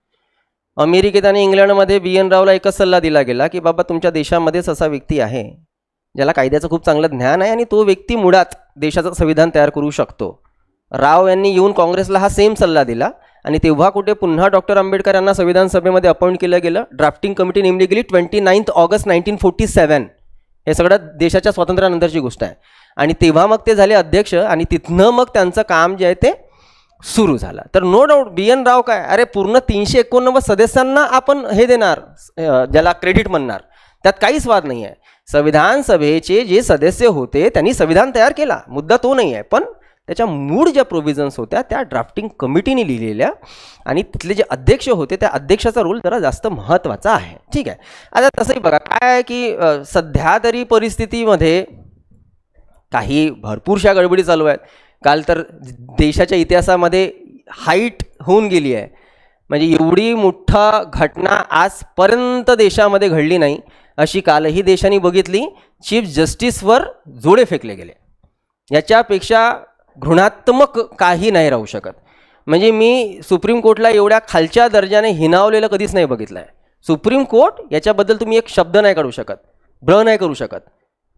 अमेरिकेत आणि इंग्लंडमध्ये BN रावला एकच सल्ला दिला गेला की बाबा तुमच्या देशामध्येच असा व्यक्ती आहे ज्याला कायद्याचं खूप चांगलं ज्ञान आहे आणि तो व्यक्ती मुळात देशाचं संविधान तयार करू शकतो. राव यांनी येऊन काँग्रेसला हा सेम सल्ला दिला आणि तेव्हा कुठे पुन्हा डॉक्टर आंबेडकर यांना संविधान सभेमध्ये अपॉइंट केलं गेलं. ड्राफ्टिंग कमिटी नेमली गेली 29 ऑगस्ट 1947. हे सगळं देशाच्या स्वातंत्र्यानंतरची गोष्ट आहे. आणि तेव्हा मग ते झाले अध्यक्ष आणि तिथनं मग त्यांचं काम जे आहे ते सुरू झालं. तर नो डाऊट BN राव काय, अरे पूर्ण 389 सदस्यांना आपण हे देणार, ज्याला क्रेडिट म्हणणार, त्यात काहीच वाद नाही आहे. संविधान सभेचे जे सदस्य होते त्यांनी संविधान तयार केला, मुद्दा तो नाही आहे. पण त्याच्या मूळ ज्या प्रोव्हिजन्स होत्या त्या ड्राफ्टिंग कमिटीने लिहिलेल्या आणि तिथले जे अध्यक्ष होते त्या अध्यक्षाचा रोल जरा जास्त महत्त्वाचा आहे. ठीक आहे. आता तसंही बघा काय आहे की सध्या तरी परिस्थितीमध्ये काही भरपूरशा गडबडी चालू आहेत. काल तर देशाच्या इतिहासामध्ये हाईट होऊन गेली आहे, म्हणजे एवढी मोठा घटना आजपर्यंत देशामध्ये घडली नाही अशी कालही देशाने बघितली. चीफ जस्टिसवर जोडे फेकले गेले. याच्यापेक्षा घृणात्मक काही नाही राहू शकत. म्हणजे मी सुप्रीम कोर्टला एवढ्या खालच्या दर्जाने हिनावलेलं कधीच नाही बघितलं आहे. सुप्रीम कोर्ट याच्याबद्दल तुम्ही एक शब्द नाही काढू शकत, ब्र नाही करू शकत.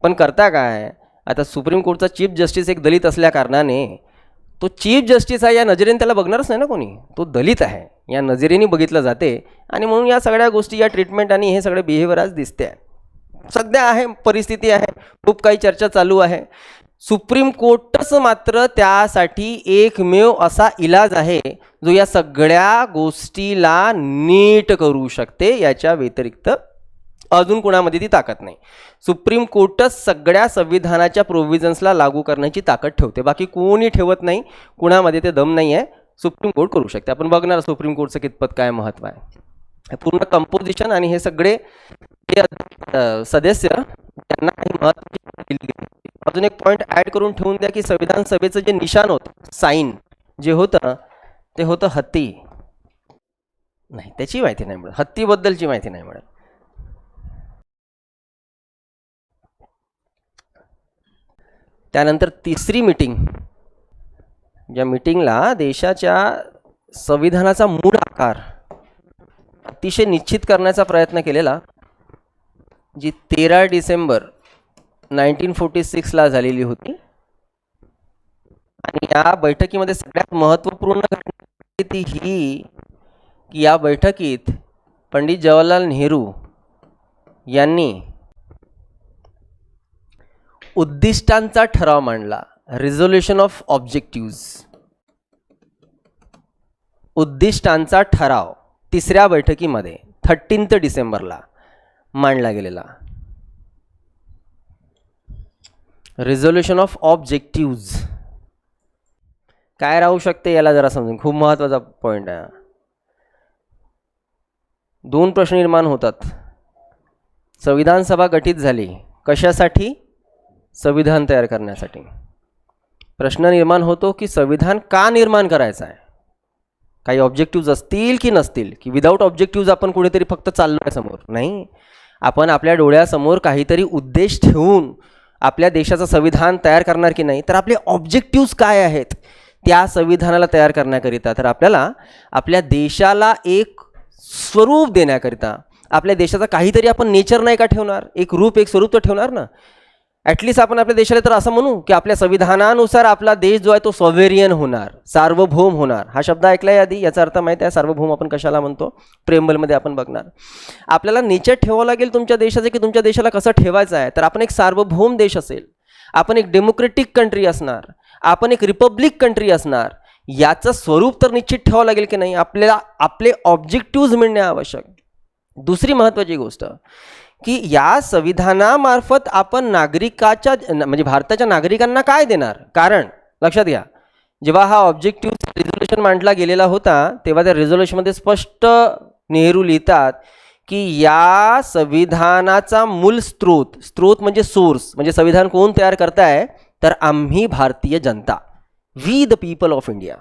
पण करता काय, आता सुप्रीम कोर्टचा चीफ जस्टिस एक दलित असल्या कारणाने तो चीफ जस्टिस आहे या नजरेने त्याला बघणारच नाही ना कोणी. तो दलित आहे या नजरेने बघितलं जाते आणि म्हणून या सगळ्या गोष्टी, या ट्रीटमेंट आणि हे सगळे बिहेवियर आज दिसते आहे. सध्या आहे परिस्थिती आहे, खूप काही चर्चा चालू आहे. सुप्रीम कोर्टच मात्र त्यासाठी एकमेव असा इलाज आहे जो या सगळ्या गोष्टीला नीट करू शकते. याच्या व्यतिरिक्त अजून कोणामध्ये ती ताकद नाही. सुप्रीम कोर्टच सगळ्या संविधानाच्या प्रोव्हिजन्सला लागू करण्याची ताकद ठेवते, बाकी कोणी ठेवत नाही. कुणामध्ये ते दम नाही आहे. सुप्रीम कोर्ट करू शकते. आपण बघणार सुप्रीम कोर्टचं कितपत काय महत्त्व आहे. पूर्ण कंपोजिशन आणि हे सगळे सदस्य त्यांना काही महत्त्वाची. अजून एक पॉईंट ॲड करून ठेवून द्या की संविधान सभेचं जे निशाण होतं, साईन जे होतं ते होतं हत्ती. नाही, त्याची माहिती नाही मिळत, हत्तीबद्दलची माहिती नाही मिळत. त्यानंतर तिसरी मीटिंग, ज्या मीटिंगला देशाच्या संविधानाचा मूळ आकार अतिशय निश्चित करण्याचा प्रयत्न केलेला, जी 13 डिसेंबर 1946ला झालेली होती. आणि या बैठकीमध्ये सगळ्यात महत्त्वपूर्ण घटना ती ही की या बैठकीत पंडित जवाहरलाल नेहरू यांनी उद्दिष्टांचा ठराव मांडला, रिझोल्युशन ऑफ ऑब्जेक्टिव्ज. उद्दिष्टांचा ठराव तिसऱ्या बैठकीमध्ये 13 डिसेंबरला मांडला गेलेला. रिझोल्युशन ऑफ ऑब्जेक्टिव्ज काय राहू शकते याला जरा समजून, खूप महत्त्वाचा पॉईंट आहे. दोन प्रश्न निर्माण होतात. संविधान सभा गठीत झाली कशासाठी? संविधान तयार करण्यासाठी. प्रश्न निर्माण होतो की संविधान का निर्माण करायचं आहे. काही ऑब्जेक्टिव्ज असतील की नसतील, की विदाऊट ऑब्जेक्टिव्ज आपण कुठेतरी फक्त चाललो आहे समोर, नाही. आपण आपल्या डोळ्यासमोर काहीतरी उद्देश ठेवून आपल्या देशाचं संविधान तयार करणार की नाही, तर आपले ऑब्जेक्टिव्ज काय आहेत त्या संविधानाला तयार करण्याकरिता, तर आपल्याला आपल्या देशाला एक स्वरूप देण्याकरिता आपल्या देशाचा काहीतरी आपण नेचर नाही का ठेवणार, एक रूप एक स्वरूप तर ठेवणार ना. ॲटलिस्ट आपण आपल्या देशाला तर असं म्हणू की आपल्या संविधानानुसार आपला देश जो आहे तो सॉव्हेरियन होणार, सार्वभौम होणार. हा शब्द ऐकलाय आधी, याचा अर्थ माहिती आहे सार्वभौम आपण कशाला म्हणतो, प्रेम्बलमध्ये आपण बघणार. आपल्याला नेचर ठेवावं लागेल तुमच्या देशाचं की तुमच्या देशाला कसं ठेवायचं आहे. तर आपण एक सार्वभौम देश असेल, आपण एक डेमोक्रेटिक कंट्री असणार, आपण एक रिपब्लिक कंट्री असणार. याचं स्वरूप तर निश्चित ठेवावं लागेल की नाही. आपल्याला आपले ऑब्जेक्टिव्ज मिळणे आवश्यक. दुसरी महत्त्वाची गोष्ट की या संविधानामार्फत आपण नागरिकाच्या म्हणजे भारताच्या नागरिकांना काय देणार. कारण लक्षात घ्या, जेव्हा हा ऑब्जेक्टिव्ह रिझोल्युशन मांडला गेलेला होता तेव्हा त्या रिझोल्युशनमध्ये स्पष्ट नेहरू लिहितात की या संविधानाचा मूल स्रोत म्हणजे सोर्स, म्हणजे संविधान कोण तयार करताय, तर आम्ही भारतीय जनता, we the people of India.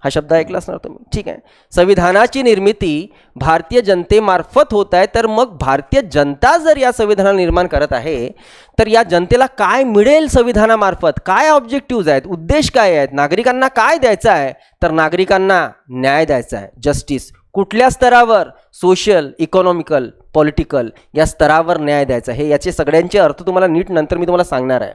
हा शब्द ऐकला असणार तुम्ही, ठीक आहे. संविधानाची निर्मिती भारतीय जनतेमार्फत होत आहे, तर मग भारतीय जनता जर या संविधानाला निर्माण करत आहे तर या जनतेला काय मिळेल संविधानामार्फत, काय ऑब्जेक्टिव्ज आहेत, उद्देश काय आहेत, नागरिकांना काय द्यायचं आहे, तर नागरिकांना न्याय द्यायचा आहे, जस्टिस. कुठल्या स्तरावर, सोशल, इकॉनॉमिकल, पॉलिटिकल या स्तरावर न्याय द्यायचा. हे याचे सगळ्यांचे अर्थ तुम्हाला नीट नंतर मी तुम्हाला सांगणार आहे.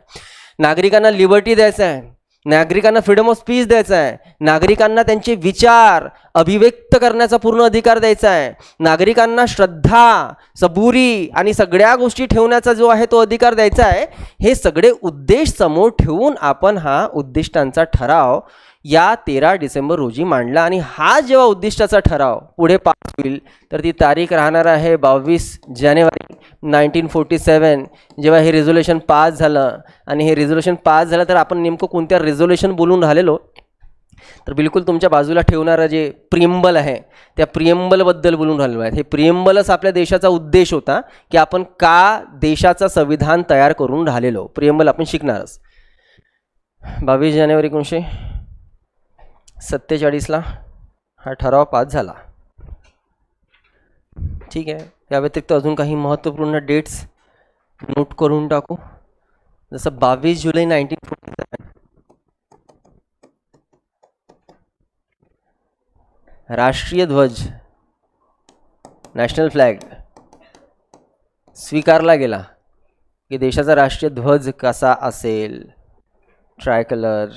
नागरिकांना लिबर्टी द्यायचं आहे, नागरिकांना फ्रीडम ऑफ स्पीच द्यायचा आहे, नागरिकांना त्यांचे विचार अभिव्यक्त करण्याचा पूर्ण अधिकार द्यायचा आहे, नागरिकांना श्रद्धा, सबुरी आणि सगळ्या गोष्टी ठेवण्याचा जो आहे तो अधिकार द्यायचा आहे. हे सगळे उद्देश समोर ठेवून आपण हा उद्दिष्टांचा ठराव या 13 डिसेंबर रोजी मांडला. आणि हा जेव्हा उद्दिष्टाचा ठराव पुढे पास होईल तर ती तारीख राहणार आहे 22 जानेवारी 1947, जेव्हा हे रिझोल्युशन पास झालं. आणि हे रिझोल्युशन पास झालं तर आपण नेमकं कोणत्या रिझोल्युशन बोलून राहिलेलो, तर बिलकुल तुमच्या बाजूला ठेवणारं जे प्रिएम्बल आहे त्या प्रिएम्बलबद्दल बोलून राहिलो आहे. हे प्रिएम्बलच आपल्या देशाचा उद्देश होता की आपण का देशाचं संविधान तयार करून राहिलेलो. प्रिएम्बल आपण शिकणारच. 22 जानेवारी 1947ला हा ठराव पास झाला, ठीक आहे. या व्यतिरिक्त अजून काही महत्त्वपूर्ण डेट्स नोट करून टाकू, जसं 22 जुलै 1947 राष्ट्रीय ध्वज, नॅशनल फ्लॅग स्वीकारला गेला की देशाचा राष्ट्रीय ध्वज कसा असेल, ट्राय कलर.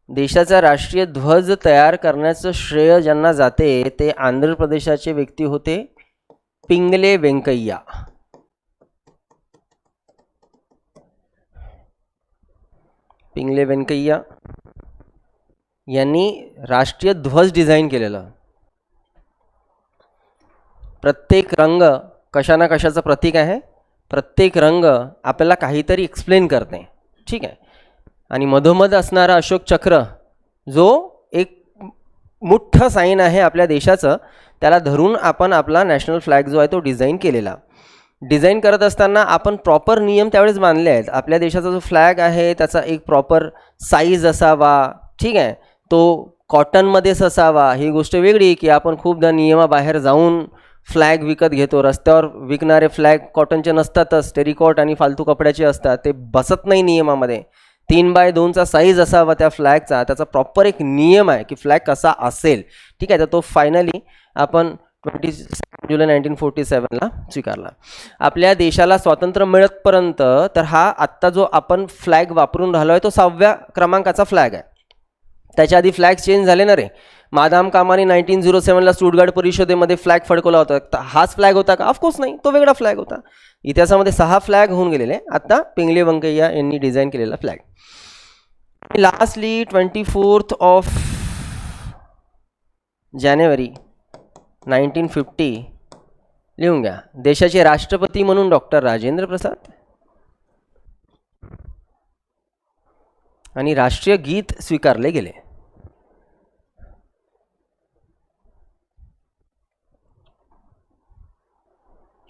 देशाचा राष्ट्रीय ध्वज तयार करण्याचं श्रेय ज्यांना जाते ते आंध्र प्रदेशाचे व्यक्ती होते पिंगले वेंकय्या. पिंगले वेंकय्या यांनी राष्ट्रीय ध्वज डिझाईन केलेला. प्रत्येक रंग कशा ना कशाचं प्रतीक आहे, प्रत्येक रंग आपल्याला काहीतरी एक्सप्लेन करते, ठीक आहे. आणि मधोमध असणारा अशोक चक्र जो एक मोठं साईन आहे आपल्या देशाचं, त्याला धरून आपण आपला नॅशनल फ्लॅग जो आहे तो डिझाईन केलेला. डिझाईन करत असताना आपण प्रॉपर नियम त्यावेळेस मानले आहेत. आपल्या देशाचा जो फ्लॅग आहे त्याचा एक प्रॉपर साईज असावा, ठीक आहे. तो कॉटनमध्येच असावा. ही गोष्ट वेगळी की आपण खूपदा नियमाबाहेर जाऊन फ्लॅग विकत घेतो. रस्त्यावर विकणारे फ्लॅग कॉटनचे नसतातच, टेरिकॉट आणि फालतू कपड्याचे असतात, ते बसत नाही नियमामध्ये. 3x2चा साईज असावा त्या फ्लॅगचा, त्याचा प्रॉपर एक नियम आहे की फ्लॅग कसा असेल, ठीक आहे. तर तो फायनली आपण 20 जुलै 1947ला स्वीकारला. आपल्या देशाला स्वातंत्र्य मिळतपर्यंत तर हा आत्ता जो आपण फ्लॅग वापरून राहिलो आहे तो 6व्या क्रमांकाचा फ्लॅग आहे. त्याच्या आधी फ्लॅग चेंज झाले ना रे. मादाम कामाने 1907ला स्टुटगार्ट परिषदेमध्ये फ्लॅग फडकवला होता, हाच फ्लॅग होता का? ऑफकोर्स नाही, तो वेगळा फ्लॅग होता. इतिहासामध्ये 6 फ्लॅग होऊन गेलेले. आता पिंगले वेंकय्या यांनी डिझाईन केलेला फ्लॅग. लास्टली 24 जानेवारी 1950 लिहून घ्या. देशाचे राष्ट्रपती म्हणून डॉक्टर राजेंद्र प्रसाद. आणि राष्ट्रीय गीत स्वीकारले गेले.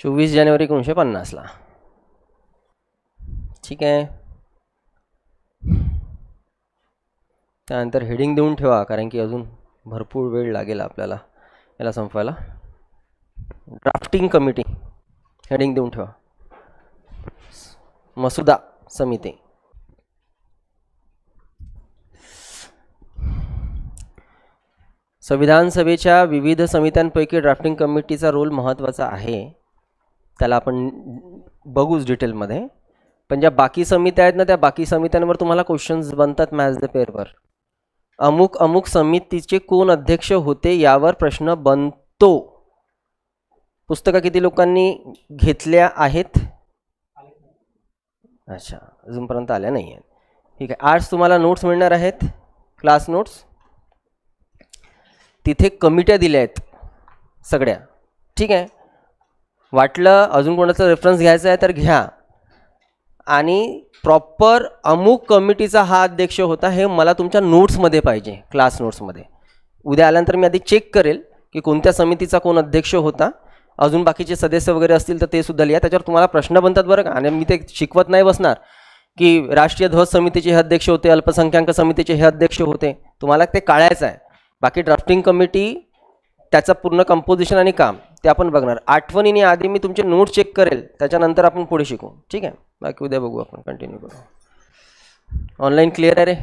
चोवीस जानेवारी 1950ला, ठीक आहे. त्यानंतर हेडिंग देऊन ठेवा, कारण की अजून भरपूर वेळ लागेल आपल्याला याला संपवायला. ड्राफ्टिंग कमिटी हेडिंग देऊन ठेवा. मसुदा समिती. संविधान सभेच्या विविध समित्यांपैकी ड्राफ्टिंग कमिटीचा रोल महत्त्वाचा आहे, त्याला आपण बघूच डिटेलमध्ये. पण ज्या बाकी समित्या आहेत ना, त्या बाकी समित्यांवर तुम्हाला क्वेश्चन्स बनतात मॅथ्स द पेअरवर. अमुक अमुक समितीचे कोण अध्यक्ष होते यावर प्रश्न बनतो. पुस्तकं किती लोकांनी घेतल्या आहेत? अच्छा, अजूनपर्यंत आल्या नाही आहेत. ठीक आहे. आज तुम्हाला नोट्स मिळणार आहेत, क्लास नोट्स. तिथे कमिट्या दिल्या आहेत सगळ्या. ठीक आहे. वाटलं अजून कोणाचा रेफरन्स घ्यायचा आहे तर घ्या. आणि प्रॉपर अमुक कमिटीचा हा अध्यक्ष होता हे मला तुमच्या नोट्समध्ये पाहिजे, क्लास नोट्समध्ये. उद्या आल्यानंतर मी आधी चेक करेल की कोणत्या समितीचा कोण अध्यक्ष होता. अजून बाकीचे सदस्य वगैरे असतील तर ते सुद्धा लिहा. त्याच्यावर तुम्हाला प्रश्न बनतात बरं का. आणि मी ते शिकवत नाही बसणार की राष्ट्रीय ध्वज समितीचे हे अध्यक्ष होते, अल्पसंख्याक समितीचे हे अध्यक्ष होते. तुम्हाला ते काढायचं आहे. बाकी ड्राफ्टिंग कमिटी त्याचं पूर्ण कंपोजिशन आणि काम ते आपण बघणार. आठवणीने आधी मी तुमचे नोट्स चेक करेल, त्याच्यानंतर आपण पुढे शिकू. ठीक आहे. बाकी उद्या बघू, आपण कंटिन्यू करू. ऑनलाईन क्लिअर आहे रे?